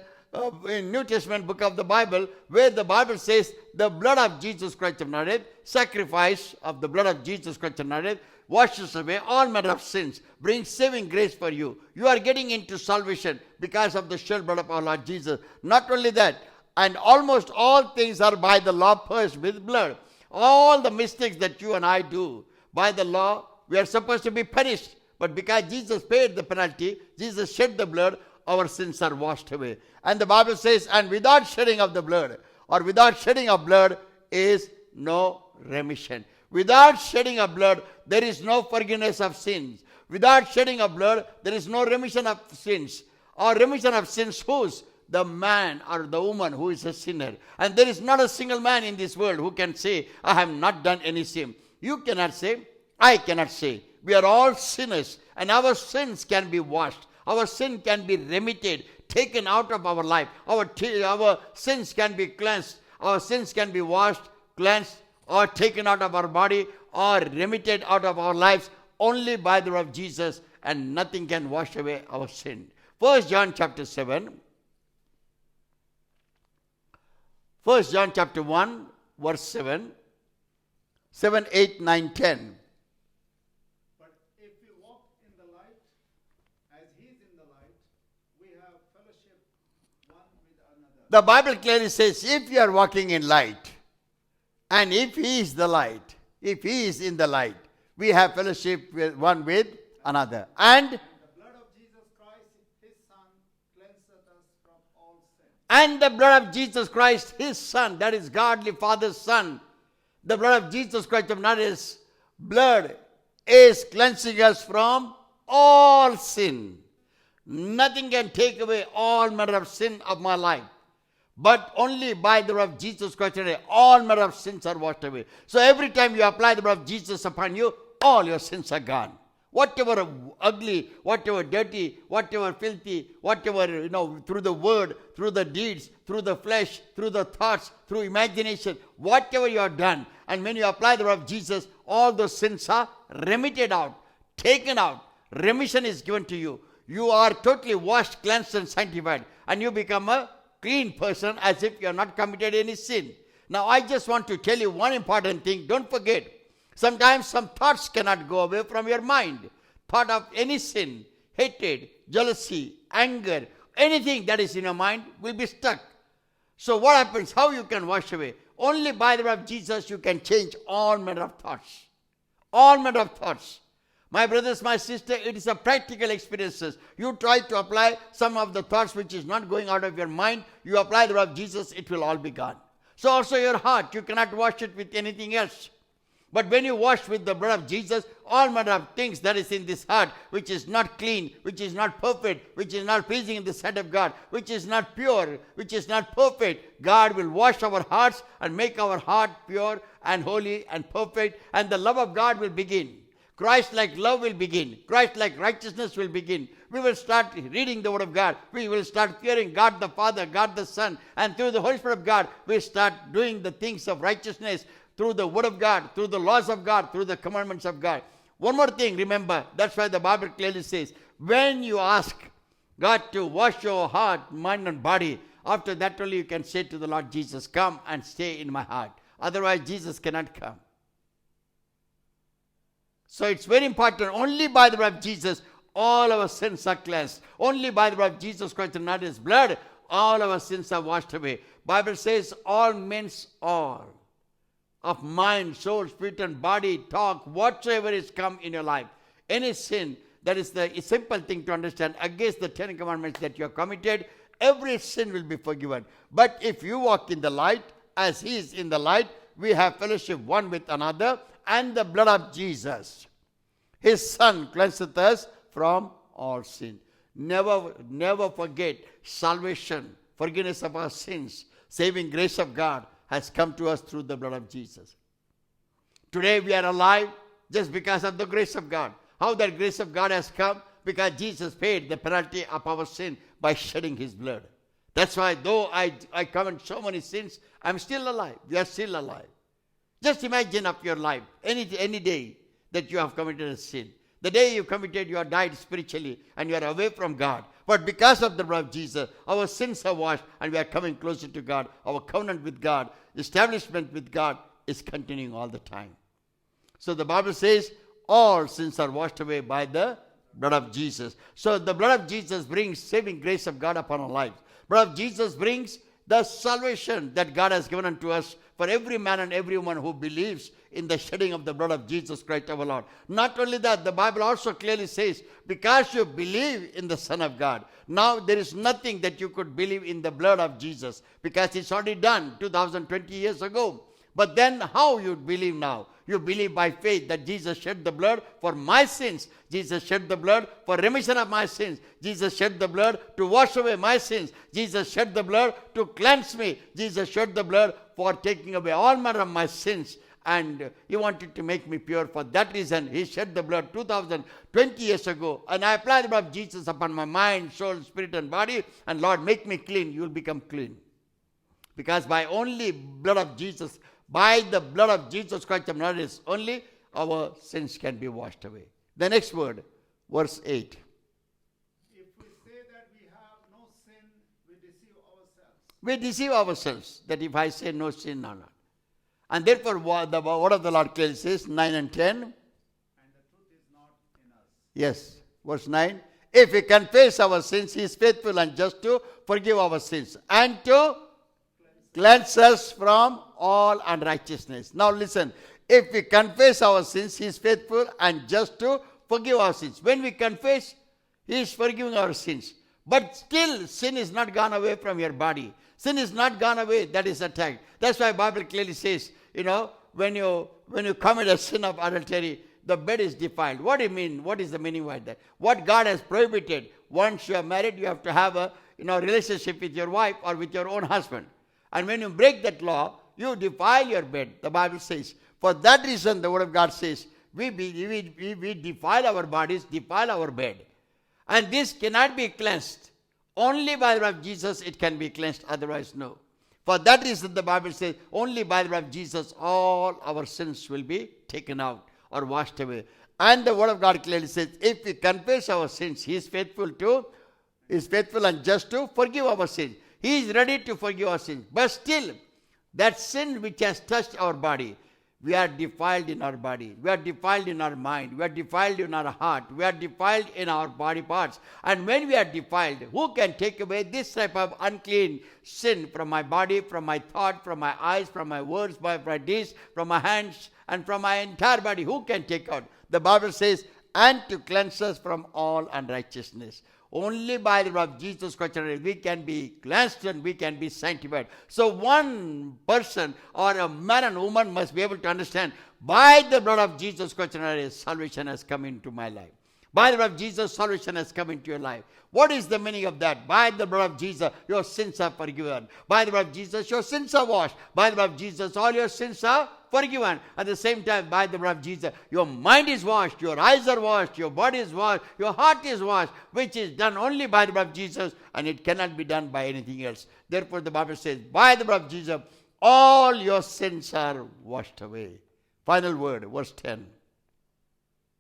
in New Testament book of the Bible, where the Bible says the blood of Jesus Christ of Nazareth, sacrifice of the blood of Jesus Christ of Nazareth, washes away all manner of sins, brings saving grace for you. You are getting into salvation because of the shed blood of our Lord Jesus. Not only that, and almost all things are by the law purged with blood. All the mistakes that you and I do, by the law, we are supposed to be punished. But because Jesus paid the penalty, Jesus shed the blood, our sins are washed away. And the Bible says, and without shedding of the blood, or without shedding of blood, is no remission. Without shedding of blood, there is no forgiveness of sins. Without shedding of blood, there is no remission of sins. Or remission of sins whose? The man or the woman who is a sinner. And there is not a single man in this world who can say, I have not done any sin. You cannot say, I cannot say. We are all sinners, and our sins can be washed. Our sin can be remitted, taken out of our life. Our sins can be cleansed. Our sins can be washed, cleansed, or taken out of our body, or remitted out of our lives only by the blood of Jesus, and nothing can wash away our sin. 1 John chapter 7. 1 John chapter 1, verse 7, 8, 9, 10. But if we walk in the light, as he is in the light, we have fellowship one with another. The Bible clearly says, if you are walking in light, and if he is the light, if he is in the light, we have fellowship with one with another. And The blood of Jesus Christ, his Son, cleanseth us from all sin. the blood of Jesus Christ, his Son, that is godly Father's Son, the blood of Jesus Christ of Nazareth's blood is cleansing us from all sin. Nothing can take away all manner of sin of my life. But only by the blood of Jesus Christ all manner of sins are washed away. So every time you apply the blood of Jesus upon you, all your sins are gone. Whatever ugly, whatever dirty, whatever filthy, whatever, through the word, through the deeds, through the flesh, through the thoughts, through imagination, whatever you have done, and when you apply the blood of Jesus, all those sins are remitted out, taken out. Remission is given to you. You are totally washed, cleansed, and sanctified, and you become a clean person as if you have not committed any sin. Now, I just want to tell you one important thing. Don't forget, sometimes some thoughts cannot go away from your mind. Thought of any sin, hatred, jealousy, anger, anything that is in your mind will be stuck. So what happens? How you can wash away? Only by the blood of Jesus you can change all manner of thoughts. All manner of thoughts. My brothers, my sister, it is a practical experiences. You try to apply some of the thoughts which is not going out of your mind. You apply the blood of Jesus, it will all be gone. So also your heart, you cannot wash it with anything else. But when you wash with the blood of Jesus, all manner of things that is in this heart, which is not clean, which is not perfect, which is not pleasing in the sight of God, which is not pure, which is not perfect, God will wash our hearts and make our heart pure and holy and perfect, and the love of God will begin. Christ-like love will begin. Christ-like righteousness will begin. We will start reading the Word of God. We will start fearing God the Father, God the Son, and through the Holy Spirit of God, we start doing the things of righteousness through the Word of God, through the laws of God, through the commandments of God. One more thing, remember, that's why the Bible clearly says, when you ask God to wash your heart, mind, and body, after that only you can say to the Lord Jesus, come and stay in my heart. Otherwise, Jesus cannot come. So it's very important. Only by the blood of Jesus, all our sins are cleansed. Only by the blood of Jesus Christ and not His blood, all our sins are washed away. Bible says all means all. Of mind, soul, spirit, and body, talk, whatsoever is come in your life. Any sin, that is the simple thing to understand, against the 10 commandments that you have committed, every sin will be forgiven. But if you walk in the light, as He is in the light, we have fellowship one with another, and the blood of Jesus, His Son, cleanseth us from all sin. Never forget salvation, forgiveness of our sins, saving grace of God has come to us through the blood of Jesus. Today we are alive just because of the grace of God. How that grace of God has come? Because Jesus paid the penalty of our sin by shedding His blood. That's why though I commit so many sins, I'm still alive. We are still alive. Just imagine of your life, any day that you have committed a sin. The day you committed, you have died spiritually and you are away from God. But because of the blood of Jesus, our sins are washed and we are coming closer to God. Our covenant with God, establishment with God is continuing all the time. So the Bible says all sins are washed away by the blood of Jesus. So the blood of Jesus brings saving grace of God upon our lives. Blood of Jesus brings the salvation that God has given unto us for every man and every woman who believes in the shedding of the blood of Jesus Christ our Lord. Not only that, the Bible also clearly says, because you believe in the Son of God, now there is nothing that you could believe in the blood of Jesus, because it's already done 2020 years ago. But then how you believe now? You believe by faith that Jesus shed the blood for my sins. Jesus shed the blood for remission of my sins. Jesus shed the blood to wash away my sins. Jesus shed the blood to cleanse me. Jesus shed the blood for taking away all manner of my sins. And He wanted to make me pure. For that reason, He shed the blood 2020 years ago. And I apply the blood of Jesus upon my mind, soul, spirit, and body. And Lord, make me clean. You will become clean. Because by only blood of Jesus, by the blood of Jesus Christ of Nazareth, only our sins can be washed away. The next word, verse 8. If we say that we have no sin, we deceive ourselves. We deceive ourselves that if I say no sin or not. And therefore, the word of the Lord clearly says, 9 and 10. And the truth is not in us. Yes, verse 9. If we confess our sins, He is faithful and just to forgive our sins and to cleanse us from all unrighteousness. Now listen, if we confess our sins, He is faithful and just to forgive our sins. When we confess, He is forgiving our sins. But still, sin is not gone away from your body. Sin is not gone away, that is attacked. That's why Bible clearly says, when you commit a sin of adultery, the bed is defiled. What do you mean? What is the meaning by that? What God has prohibited. Once you are married, you have to have relationship with your wife or with your own husband. And when you break that law, you defile your bed, the Bible says. For that reason, the Word of God says, we defile our bodies, defile our bed. And this cannot be cleansed. Only by the blood of Jesus it can be cleansed, otherwise no. For that reason, the Bible says, only by the blood of Jesus all our sins will be taken out or washed away. And the Word of God clearly says, if we confess our sins, He is faithful and just to forgive our sins. He is ready to forgive our sins. But still, that sin which has touched our body, we are defiled in our body. We are defiled in our mind. We are defiled in our heart. We are defiled in our body parts. And when we are defiled, who can take away this type of unclean sin from my body, from my thought, from my eyes, from my words, from my deeds, from my hands, and from my entire body? Who can take out? The Bible says, and to cleanse us from all unrighteousness. Only by the blood of Jesus Christ we can be cleansed and we can be sanctified. So one person or a man and woman must be able to understand, by the blood of Jesus Christ salvation has come into my life. By the blood of Jesus, salvation has come into your life. What is the meaning of that? By the blood of Jesus, your sins are forgiven. By the blood of Jesus, your sins are washed. By the blood of Jesus, all your sins are forgiven. At the same time, by the blood of Jesus, your mind is washed, your eyes are washed, your body is washed, your heart is washed, which is done only by the blood of Jesus, and it cannot be done by anything else. Therefore, the Bible says, by the blood of Jesus, all your sins are washed away. Final word, verse 10.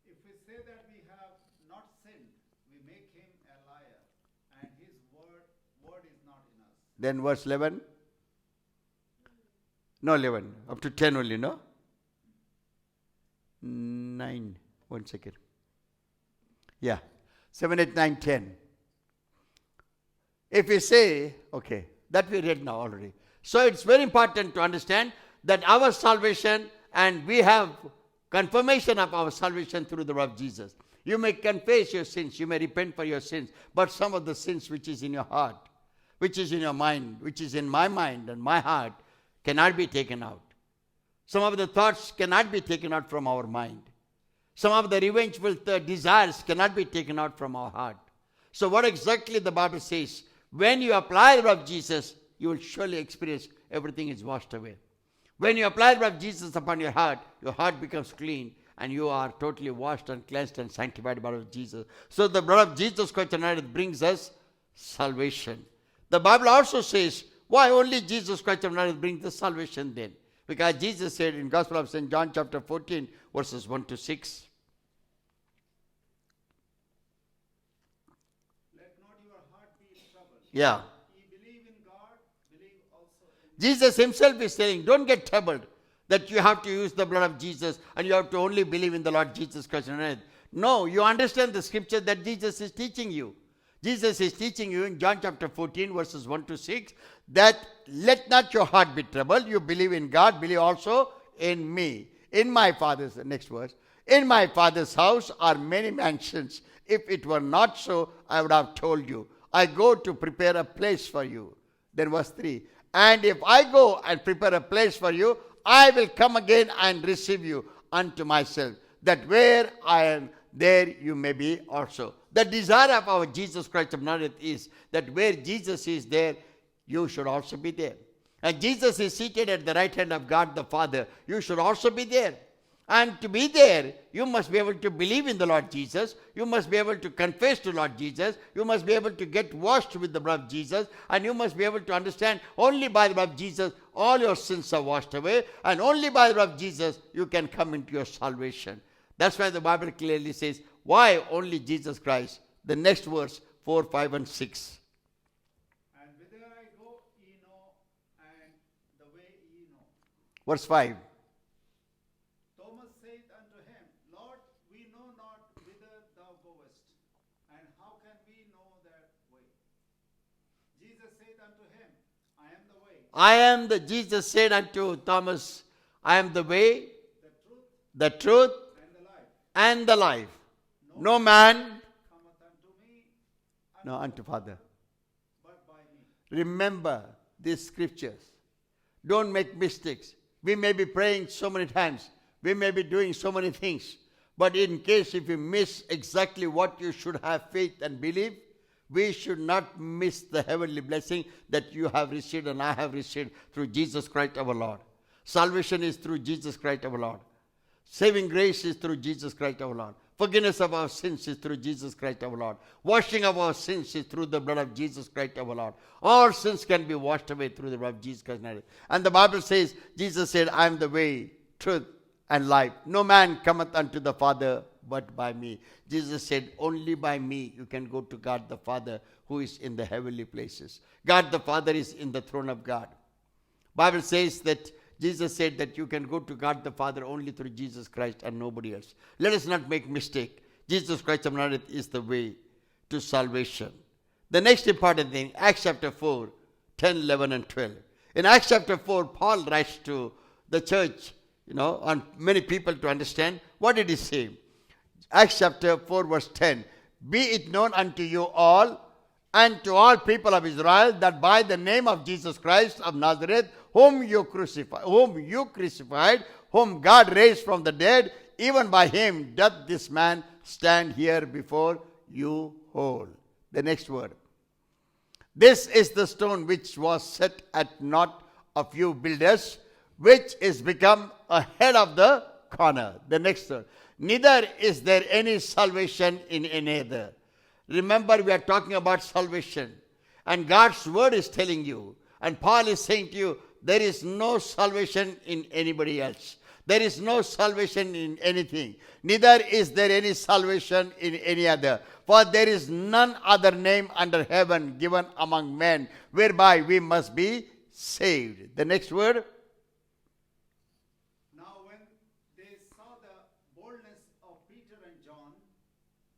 If we say that we have not sinned, we make him a liar, and his word is not in us. Then verse 11. No, 11. Up to 10 only, no? 9. 1 second. Yeah. 7, 8, 9, 10. If we say, okay, that we read now already. So it's very important to understand that our salvation, and we have confirmation of our salvation through the blood of Jesus. You may confess your sins, you may repent for your sins, but some of the sins which is in your heart, which is in your mind, which is in my mind and my heart, cannot be taken out. Some of the thoughts cannot be taken out from our mind. Some of the revengeful desires cannot be taken out from our heart. So what exactly the Bible says, when you apply the blood of Jesus, you will surely experience everything is washed away. When you apply the blood of Jesus upon your heart becomes clean, and you are totally washed and cleansed and sanctified by the blood of Jesus. So the blood of Jesus Christ brings us salvation. The Bible also says, why only Jesus Christ of Nazareth brings the salvation then? Because Jesus said in Gospel of St. John chapter 14, verses 1 to 6. Let not your heart be troubled. Yeah. Ye believe in God, believe also in Jesus himself is saying, don't get troubled that you have to use the blood of Jesus and you have to only believe in the Lord Jesus Christ of Nazareth. No, you understand the scripture that Jesus is teaching you. Jesus is teaching you in John chapter 14, verses 1 to 6, that let not your heart be troubled. You believe in God, believe also in me. In my Father's, next verse, in my Father's house are many mansions. If it were not so, I would have told you. I go to prepare a place for you. Then verse 3, and if I go and prepare a place for you, I will come again and receive you unto myself, that where I am, there you may be also. The desire of our Jesus Christ of Nazareth is that where Jesus is there, you should also be there. And Jesus is seated at the right hand of God the Father. You should also be there. And to be there, you must be able to believe in the Lord Jesus. You must be able to confess to Lord Jesus. You must be able to get washed with the blood of Jesus. And you must be able to understand only by the blood of Jesus all your sins are washed away. And only by the blood of Jesus you can come into your salvation. That's why the Bible clearly says, why only Jesus Christ? The next verse, 4, 5, and 6. And whither I go, ye know, and the way ye know. Verse 5. Thomas saith unto him, Lord, we know not whither thou goest, and how can we know that way? Jesus saith unto him, I am the way, Jesus said unto Thomas, I am the way, the truth, the truth, and the life. and the life. No man, Cometh unto me, no, unto Father. but by me. Remember these scriptures. Don't make mistakes. We may be praying so many times. We may be doing so many things. But in case if you miss exactly what you should have faith and believe, We should not miss the heavenly blessing that you have received and I have received through Jesus Christ our Lord. Salvation is through Jesus Christ our Lord. Saving grace is through Jesus Christ our Lord. Forgiveness of our sins is through Jesus Christ our Lord. Washing of our sins is through the blood of Jesus Christ our Lord. All sins can be washed away through the blood of Jesus Christ. And the Bible says, Jesus said, I am the way, truth, and life. No man cometh unto the Father but by me. Jesus said, only by me you can go to God the Father who is in the heavenly places. God the Father is in the throne of God. Bible says that Jesus said that you can go to God the Father only through Jesus Christ and nobody else. Let us not make mistake. Jesus Christ of Nazareth is the way to salvation. The next important thing, Acts chapter 4, 10, 11 and 12. In Acts chapter 4, Paul writes to the church, and many people to understand. What did he say? Acts chapter 4 verse 10. Be it known unto you all and to all people of Israel that by the name of Jesus Christ of Nazareth, whom you crucified, whom God raised from the dead, even by him doth this man stand here before you whole. The next word. This is the stone which was set at naught of you builders, which is become a head of the corner. The next word. Neither is there any salvation in any other. Remember, we are talking about salvation. And God's word is telling you, and Paul is saying to you, there is no salvation in anybody else. There is no salvation in anything. Neither is there any salvation in any other. For there is none other name under heaven given among men whereby we must be saved. The next word. Now when they saw the boldness of Peter and John,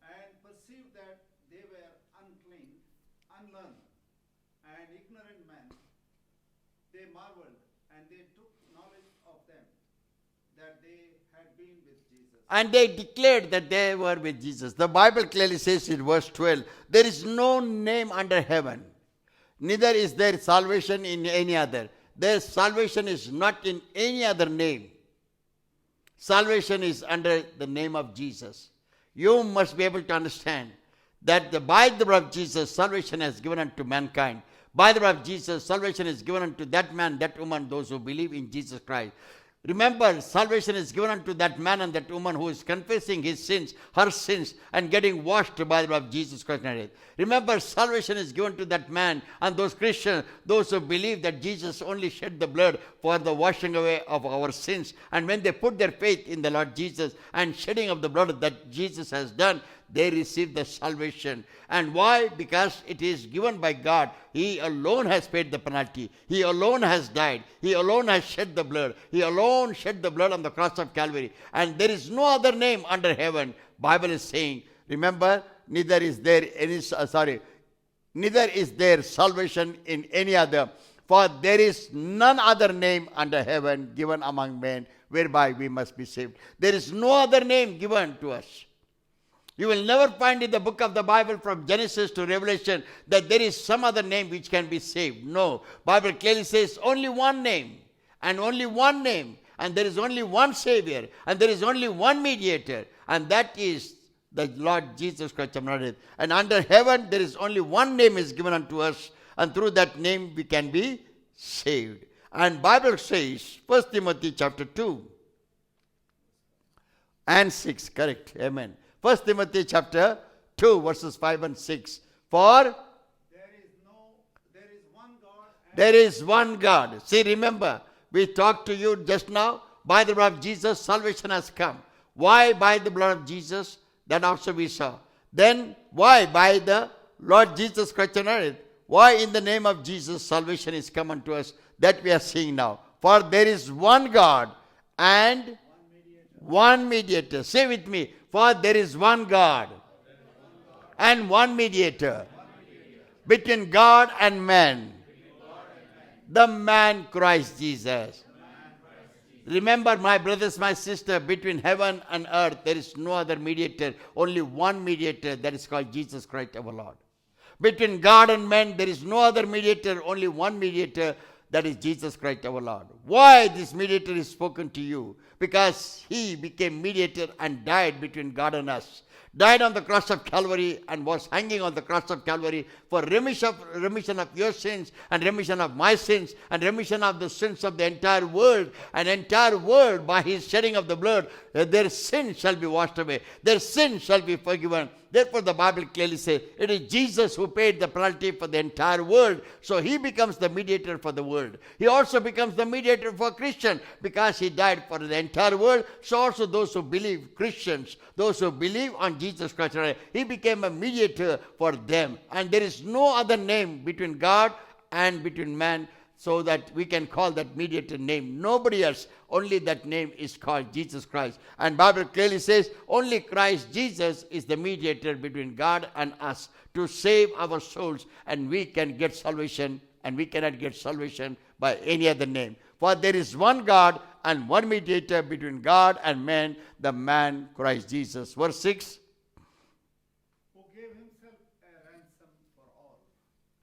and perceived that they were unclean, unlearned, and ignorant men, they marveled, and they took knowledge of them, that they had been with Jesus. And they declared that they were with Jesus. The Bible clearly says in verse 12, there is no name under heaven. Neither is there salvation in any other. Their salvation is not in any other name. Salvation is under the name of Jesus. You must be able to understand that by the blood of Jesus, salvation is given unto mankind. By the blood of Jesus, salvation is given unto that man, that woman, those who believe in Jesus Christ. Remember, salvation is given unto that man and that woman who is confessing his sins, her sins, and getting washed by the blood of Jesus Christ. Remember, salvation is given to that man and those Christians, those who believe that Jesus only shed the blood for the washing away of our sins. And when they put their faith in the Lord Jesus and shedding of the blood that Jesus has done, they receive the salvation. And why? Because it is given by God. He alone has paid the penalty. He alone has died. He alone has shed the blood. He alone shed the blood on the cross of Calvary. And there is no other name under heaven. Bible is saying, remember, neither is there salvation in any other. For there is none other name under heaven given among men whereby we must be saved. There is no other name given to us. You will never find in the book of the Bible from Genesis to Revelation that there is some other name which can be saved. No. Bible clearly says only one name and only one name, and there is only one Savior and there is only one mediator, and that is the Lord Jesus Christ of Nazareth. And under heaven there is only one name is given unto us, and through that name we can be saved. And Bible says, 1 Timothy chapter 2 and 6, correct, amen. 1 Timothy chapter 2 verses 5 and 6. For There is one God. there is one God. See, remember, we talked to you just now. By the blood of Jesus, salvation has come. Why by the blood of Jesus? That also we saw. Then, why by the Lord Jesus Christ of Nazareth? Why in the name of Jesus, salvation is come unto us? That we are seeing now. For there is one God and one mediator. Say with me. For there is one God and one mediator between God and man. The man Christ Jesus. Remember, my brothers, my sister, between heaven and earth, there is no other mediator. Only one mediator, that is called Jesus Christ our Lord. Between God and man, there is no other mediator. Only one mediator, that is Jesus Christ our Lord. Why this mediator is spoken to you? Because he became mediator and died between God and us. died on the cross of Calvary and was hanging on the cross of Calvary for remission of your sins and remission of my sins and remission of the sins of the entire world. An entire world, by his shedding of the blood, their sins shall be washed away. Their sins shall be forgiven. Therefore, the Bible clearly says it is Jesus who paid the penalty for the entire world. So he becomes the mediator for the world. He also becomes the mediator for Christians because he died for the entire world. So also those who believe, Christians, those who believe on Jesus Christ, he became a mediator for them. And there is no other name between God and between man, so that we can call that mediator name. Nobody else. Only that name is called Jesus Christ. And Bible clearly says only Christ Jesus is the mediator between God and us to save our souls. And we can get salvation, and we cannot get salvation by any other name. For there is one God and one mediator between God and man, the man Christ Jesus. Verse 6. Who gave himself a ransom for all,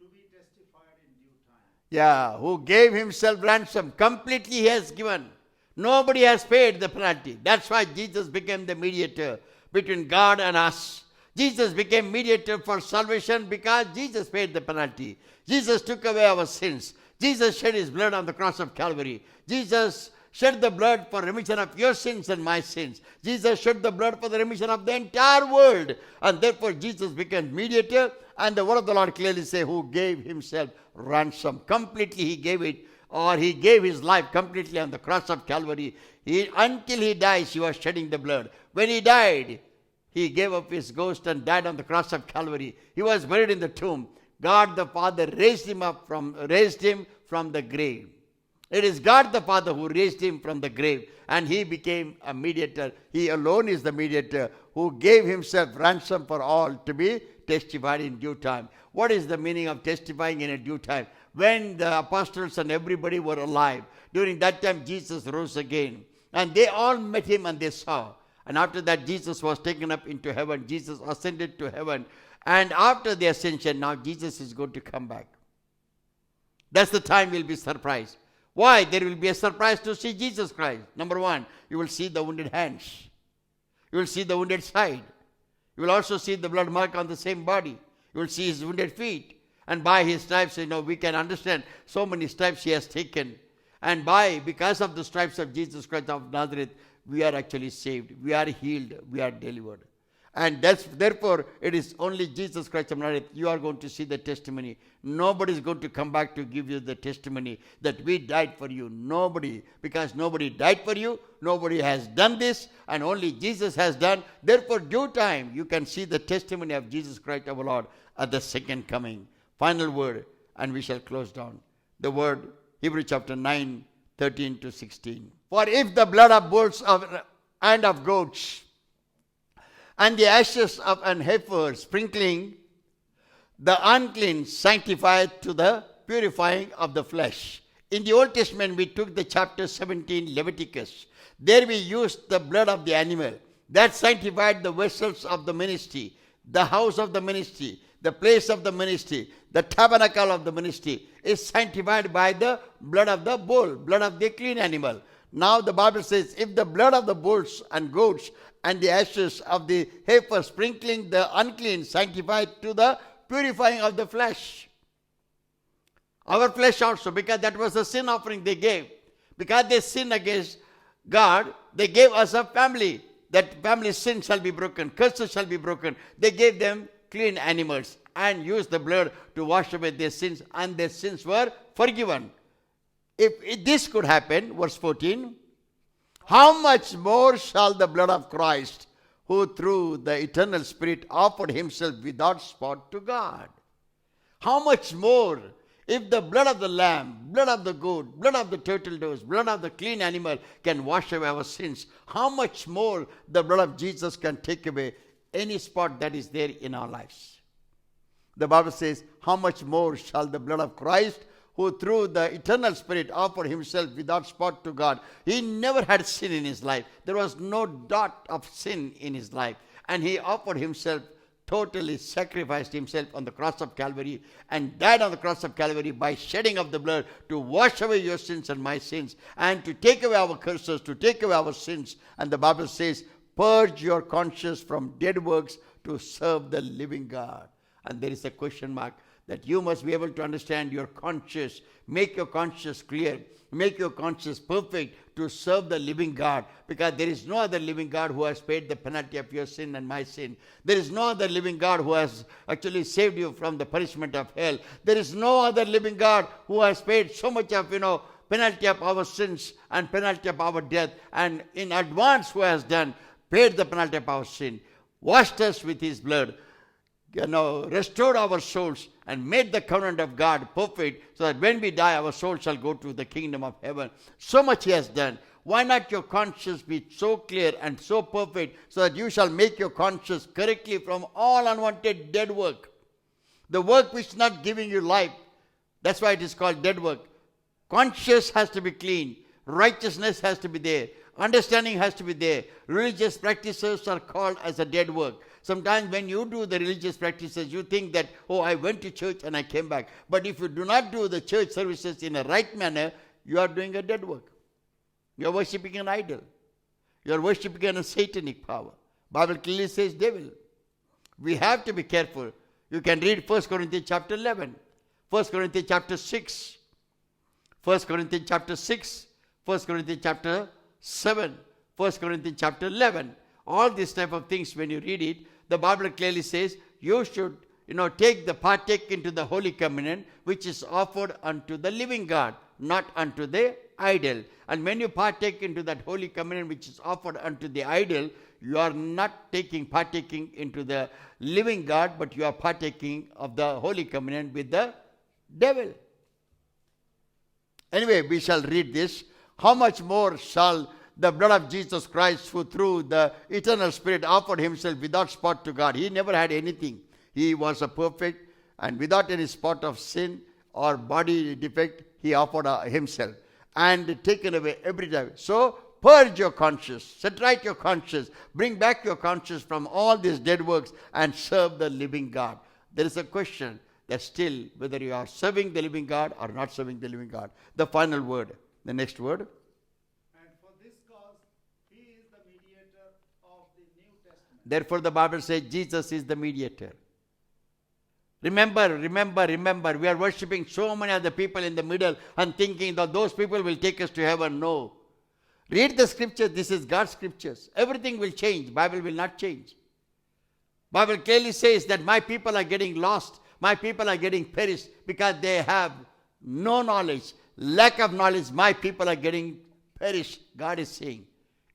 to be testified in due time. Yeah, who gave himself ransom. Completely he has given. Nobody has paid the penalty. That's why Jesus became the mediator between God and us. Jesus became mediator for salvation because Jesus paid the penalty. Jesus took away our sins. Jesus shed his blood on the cross of Calvary. Jesus shed the blood for remission of your sins and my sins. Jesus shed the blood for the remission of the entire world. And therefore Jesus became mediator. And the word of the Lord clearly says, who gave himself ransom. Completely he gave it, or he gave his life completely on the cross of Calvary. Until he dies, he was shedding the blood. When he died, he gave up his ghost and died on the cross of Calvary. He was buried in the tomb. God the Father raised him from the grave. It is God the Father who raised him from the grave, and he became a mediator. He alone is the mediator who gave himself ransom for all to be testified in due time. What is the meaning of testifying in a due time? When the apostles and everybody were alive, during that time Jesus rose again, and they all met him and they saw. And after that Jesus was taken up into heaven. Jesus ascended to heaven. And after the ascension, now Jesus is going to come back. That's the time we'll be surprised. Why? There will be a surprise to see Jesus Christ. Number one, you will see the wounded hands. You will see the wounded side. You will also see the blood mark on the same body. You will see his wounded feet. And by his stripes, we can understand so many stripes he has taken. And because of the stripes of Jesus Christ of Nazareth, we are actually saved. We are healed. We are delivered. And therefore, it is only Jesus Christ of Nazareth. You are going to see the testimony. Nobody is going to come back to give you the testimony that we died for you. Nobody. Because nobody died for you. Nobody has done this. And only Jesus has done. Therefore, due time, you can see the testimony of Jesus Christ our Lord at the second coming. Final word. And we shall close down. The word, Hebrews chapter 9, 13 to 16. For if the blood of bulls and of goats and the ashes of an heifer sprinkling the unclean sanctified to the purifying of the flesh. In the Old Testament, we took the chapter 17, Leviticus. There we used the blood of the animal. That sanctified the vessels of the ministry, the house of the ministry, the place of the ministry, the tabernacle of the ministry is sanctified by the blood of the bull, blood of the clean animal. Now the Bible says, if the blood of the bulls and goats and the ashes of the heifer sprinkling the unclean sanctified to the purifying of the flesh. Our flesh also, because that was the sin offering they gave. Because they sinned against God, they gave us a family. That family's sin shall be broken, curses shall be broken. They gave them clean animals and used the blood to wash away their sins, and their sins were forgiven. If this could happen, verse 14, how much more shall the blood of Christ, who through the eternal Spirit offered himself without spot to God? How much more? If the blood of the lamb, blood of the goat, blood of the turtle doves, blood of the clean animal can wash away our sins, how much more the blood of Jesus can take away any spot that is there in our lives? The Bible says, how much more shall the blood of Christ, who through the eternal Spirit offered himself without spot to God. He never had sin in his life. There was no dot of sin in his life. And he offered himself, totally sacrificed himself on the cross of Calvary and died on the cross of Calvary by shedding of the blood to wash away your sins and my sins and to take away our curses, to take away our sins. And the Bible says, purge your conscience from dead works to serve the living God. And there is a question mark that you must be able to understand your conscience, make your conscience clear, make your conscience perfect to serve the living God, because there is no other living God who has paid the penalty of your sin and my sin. There is no other living God who has actually saved you from the punishment of hell. There is no other living God who has paid so much of, penalty of our sins and penalty of our death, and in advance who has paid the penalty of our sin, washed us with his blood, restored our souls and made the covenant of God perfect, so that when we die, our soul shall go to the kingdom of heaven. So much he has done. Why not your conscience be so clear and so perfect, so that you shall make your conscience correctly from all unwanted dead work? The work which is not giving you life. That's why it is called dead work. Conscience has to be clean. Righteousness has to be there. Understanding has to be there. Religious practices are called as a dead work. Sometimes when you do the religious practices, you think that, I went to church and I came back. But if you do not do the church services in a right manner, you are doing a dead work. You are worshipping an idol. You are worshipping a satanic power. Bible clearly says devil. We have to be careful. You can read 1 Corinthians chapter 11, 1 Corinthians chapter 6, 1 Corinthians chapter 6, 1 Corinthians chapter 7, 1 Corinthians chapter 11. All these type of things, when you read it, the Bible clearly says you should, take the partake into the Holy Communion, which is offered unto the living God, not unto the idol. And when you partake into that Holy Communion, which is offered unto the idol, you are not partaking into the living God, but you are partaking of the Holy Communion with the devil. Anyway, we shall read this. How much more shall the blood of Jesus Christ, who through the eternal Spirit offered himself without spot to God. He never had anything. He was a perfect and without any spot of sin or body defect. He offered himself and taken away every time. So purge your conscience, set right your conscience, bring back your conscience from all these dead works and serve the living God. There is a question that still whether you are serving the living God or not serving the living God. The final word, the next word. Therefore, the Bible says Jesus is the mediator. Remember, we are worshipping so many other people in the middle and thinking that those people will take us to heaven. No. Read the scriptures. This is God's scriptures. Everything will change. Bible will not change. Bible clearly says that my people are getting lost. My people are getting perished because they have no knowledge. Lack of knowledge. My people are getting perished. God is saying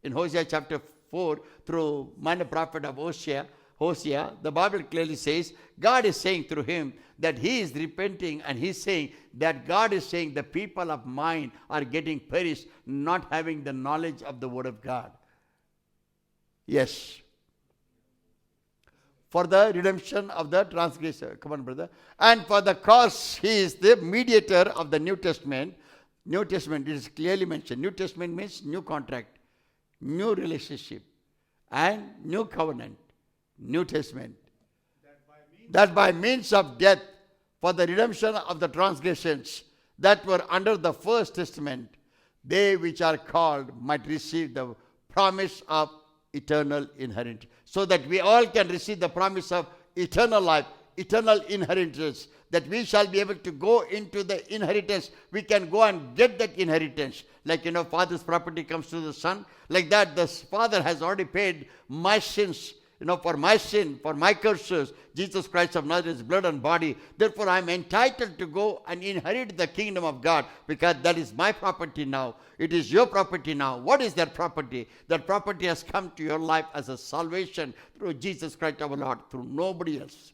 in Hosea chapter 4, through minor prophet of Hosea, the Bible clearly says, God is saying through him that he is repenting, and he's saying that God is saying the people of mine are getting perished, not having the knowledge of the word of God. Yes. For the redemption of the transgressor. Come on, brother. And for the cause, he is the mediator of the New Testament. New Testament, it is clearly mentioned. New Testament means new contract, new relationship, and new covenant. New Testament. That by means of death, for the redemption of the transgressions that were under the first testament, they which are called might receive the promise of eternal inheritance. So that we all can receive the promise of eternal life, eternal inheritance, that we shall be able to go into the inheritance. We can go and get that inheritance. Like, father's property comes to the son. Like that, the father has already paid my sins, for my sin, for my curses, Jesus Christ of Nazareth's blood and body. Therefore, I am entitled to go and inherit the kingdom of God, because that is my property now. It is your property now. What is that property? That property has come to your life as a salvation through Jesus Christ our Lord, through nobody else.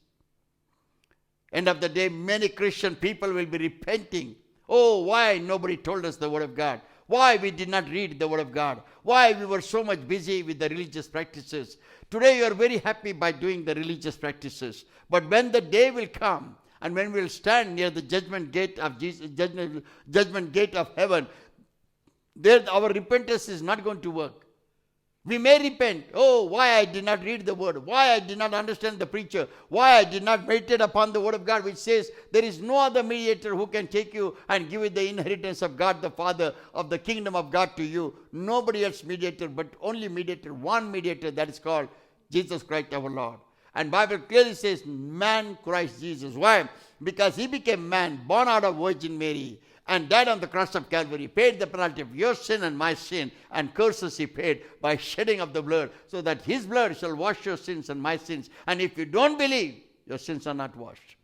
End of the day, many Christian people will be repenting. Oh, why nobody told us the word of God? Why we did not read the word of God? Why we were so much busy with the religious practices? Today you are very happy by doing the religious practices. But when the day will come, and when we will stand near the judgment gate of Jesus, judgment gate of heaven, there our repentance is not going to work. We may repent. Oh, why I did not read the word. Why I did not understand the preacher. Why I did not meditate upon the word of God, which says there is no other mediator who can take you and give you the inheritance of God the Father, of the kingdom of God to you. Nobody else mediator, but only mediator, one mediator, that is called Jesus Christ our Lord. And Bible clearly says man Christ Jesus. Why? Because he became man, born out of Virgin Mary, and died on the cross of Calvary, paid the penalty of your sin and my sin, and curses he paid by shedding of the blood, so that his blood shall wash your sins and my sins. And if you don't believe, your sins are not washed.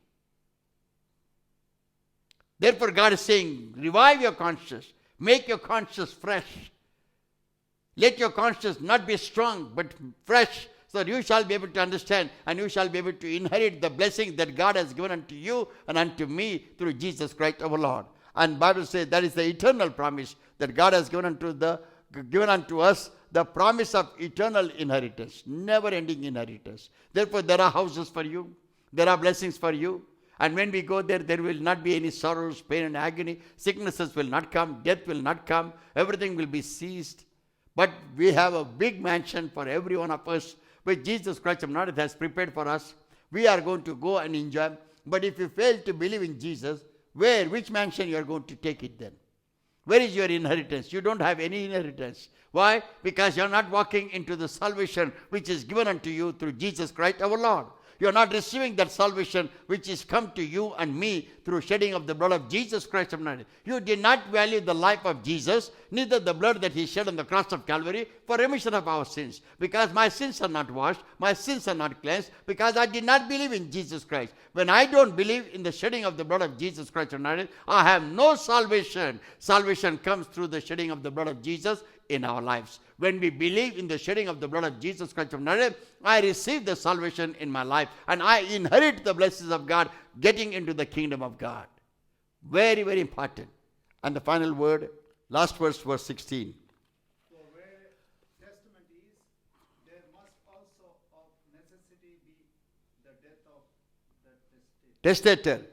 Therefore God is saying, revive your conscience, make your conscience fresh. Let your conscience not be strong, but fresh, so that you shall be able to understand and you shall be able to inherit the blessing that God has given unto you and unto me through Jesus Christ our Lord. And Bible says that is the eternal promise that God has given unto us the promise of eternal inheritance, never-ending inheritance. Therefore, there are houses for you, there are blessings for you. And when we go there, there will not be any sorrows, pain and agony. Sicknesses will not come, death will not come, everything will be ceased. But we have a big mansion for every one of us, which Jesus Christ of Nazareth has prepared for us. We are going to go and enjoy. But if you fail to believe in Jesus, which mansion you are going to take it then? Where is your inheritance? You don't have any inheritance. Why? Because you are not walking into the salvation which is given unto you through Jesus Christ our Lord. You are not receiving that salvation which is come to you and me through shedding of the blood of Jesus Christ of Nazareth. You did not value the life of Jesus, neither the blood that he shed on the cross of Calvary for remission of our sins. Because my sins are not washed, my sins are not cleansed, because I did not believe in Jesus Christ. When I don't believe in the shedding of the blood of Jesus Christ of Nazareth, I have no salvation. Salvation comes through the shedding of the blood of Jesus in our lives. When we believe in the shedding of the blood of Jesus Christ of Nazareth, I receive the salvation in my life and I inherit the blessings of God, getting into the kingdom of God. Very, very important. And the final word, last verse 16. For where testament is, there must also of necessity be the death of the testator. Testator.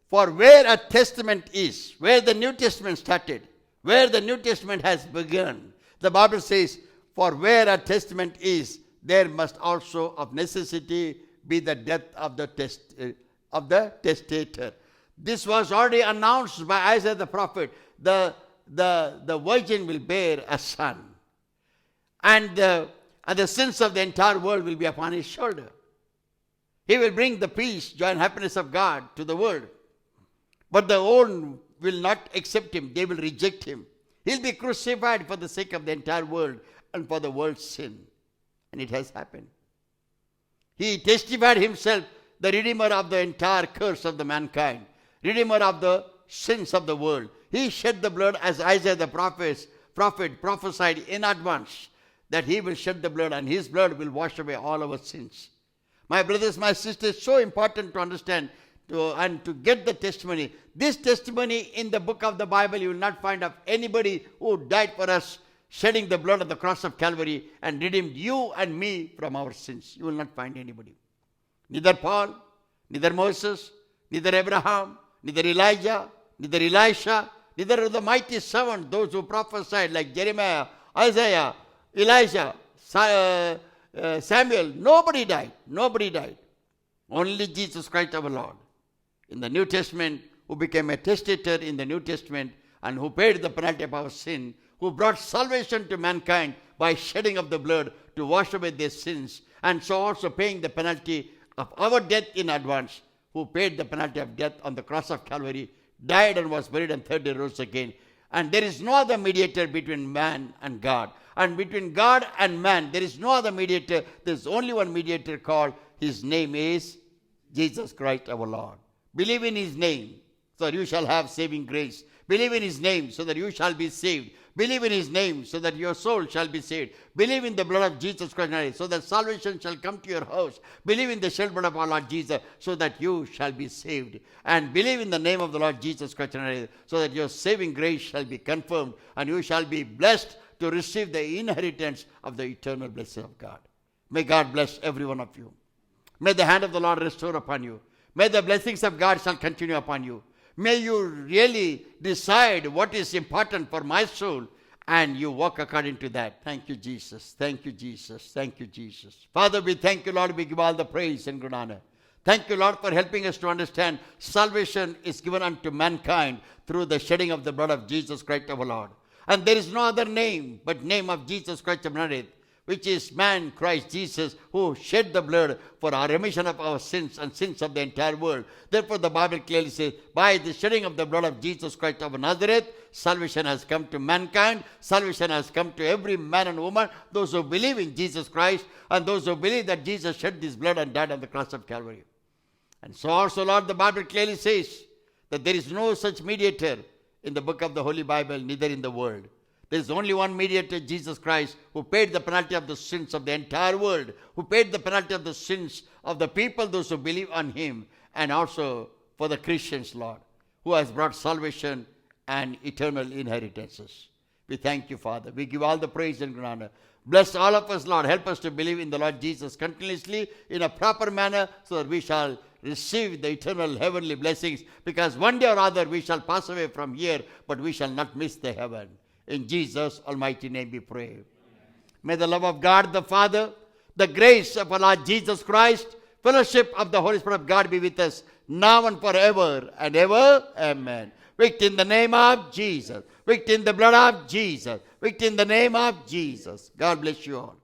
For where a testament is, where the New Testament started, where the New Testament has begun, the Bible says, for where a testament is, there must also of necessity be the death of the testator. This was already announced by Isaiah the prophet. The virgin will bear a son. And the sins of the entire world will be upon his shoulder. He will bring the peace, joy and happiness of God to the world. But the own will not accept him. They will reject him. He'll be crucified for the sake of the entire world and for the world's sin. And it has happened. He testified himself the redeemer of the entire curse of the mankind, redeemer of the sins of the world. He shed the blood as Isaiah the prophet prophesied in advance that he will shed the blood and his blood will wash away all our sins. My brothers, my sisters, so important to understand and to get the testimony. This testimony in the book of the Bible, you will not find of anybody who died for us, shedding the blood of the cross of Calvary and redeemed you and me from our sins. You will not find anybody. Neither Paul, neither Moses, neither Abraham, neither Elijah, neither Elisha, neither the mighty servants, those who prophesied like Jeremiah, Isaiah, Elijah, Samuel. Nobody died. Nobody died. Only Jesus Christ our Lord. In the New Testament, who became a testator in the New Testament and who paid the penalty of our sin, who brought salvation to mankind by shedding of the blood to wash away their sins, and so also paying the penalty of our death in advance, who paid the penalty of death on the cross of Calvary, died and was buried and third day rose again. And there is no other mediator between man and God. And between God and man, there is no other mediator. There is only one mediator called, his name is Jesus Christ our Lord. Believe in his name, so that you shall have saving grace. Believe in his name, so that you shall be saved. Believe in his name, so that your soul shall be saved. Believe in the blood of Jesus Christ, so that salvation shall come to your house. Believe in the shed blood of our Lord Jesus, so that you shall be saved. And believe in the name of the Lord Jesus Christ, so that your saving grace shall be confirmed, and you shall be blessed to receive the inheritance of the eternal blessing of God. May God bless every one of you. May the hand of the Lord restore upon you. May the blessings of God shall continue upon you. May you really decide what is important for my soul and you walk according to that. Thank you, Jesus. Thank you, Jesus. Thank you, Jesus. Father, we thank you, Lord. We give all the praise and good honor. Thank you, Lord, for helping us to understand salvation is given unto mankind through the shedding of the blood of Jesus Christ our Lord. And there is no other name but name of Jesus Christ of Nazareth, which is man, Christ Jesus, who shed the blood for our remission of our sins and sins of the entire world. Therefore, the Bible clearly says, by the shedding of the blood of Jesus Christ of Nazareth, salvation has come to mankind. Salvation has come to every man and woman, those who believe in Jesus Christ, and those who believe that Jesus shed this blood and died on the cross of Calvary. And so also, Lord, the Bible clearly says that there is no such mediator in the book of the Holy Bible, neither in the world. There is only one mediator, Jesus Christ, who paid the penalty of the sins of the entire world, who paid the penalty of the sins of the people, those who believe on him, and also for the Christians, Lord, who has brought salvation and eternal inheritances. We thank you, Father. We give all the praise and honor. Bless all of us, Lord. Help us to believe in the Lord Jesus continuously in a proper manner so that we shall receive the eternal heavenly blessings, because one day or other we shall pass away from here, but we shall not miss the heaven. In Jesus' almighty name we pray. Amen. May the love of God the Father, the grace of our Lord Jesus Christ, fellowship of the Holy Spirit of God be with us now and forever and ever. Amen. Victory in the name of Jesus. Victory in the blood of Jesus. Victory in the name of Jesus. God bless you all.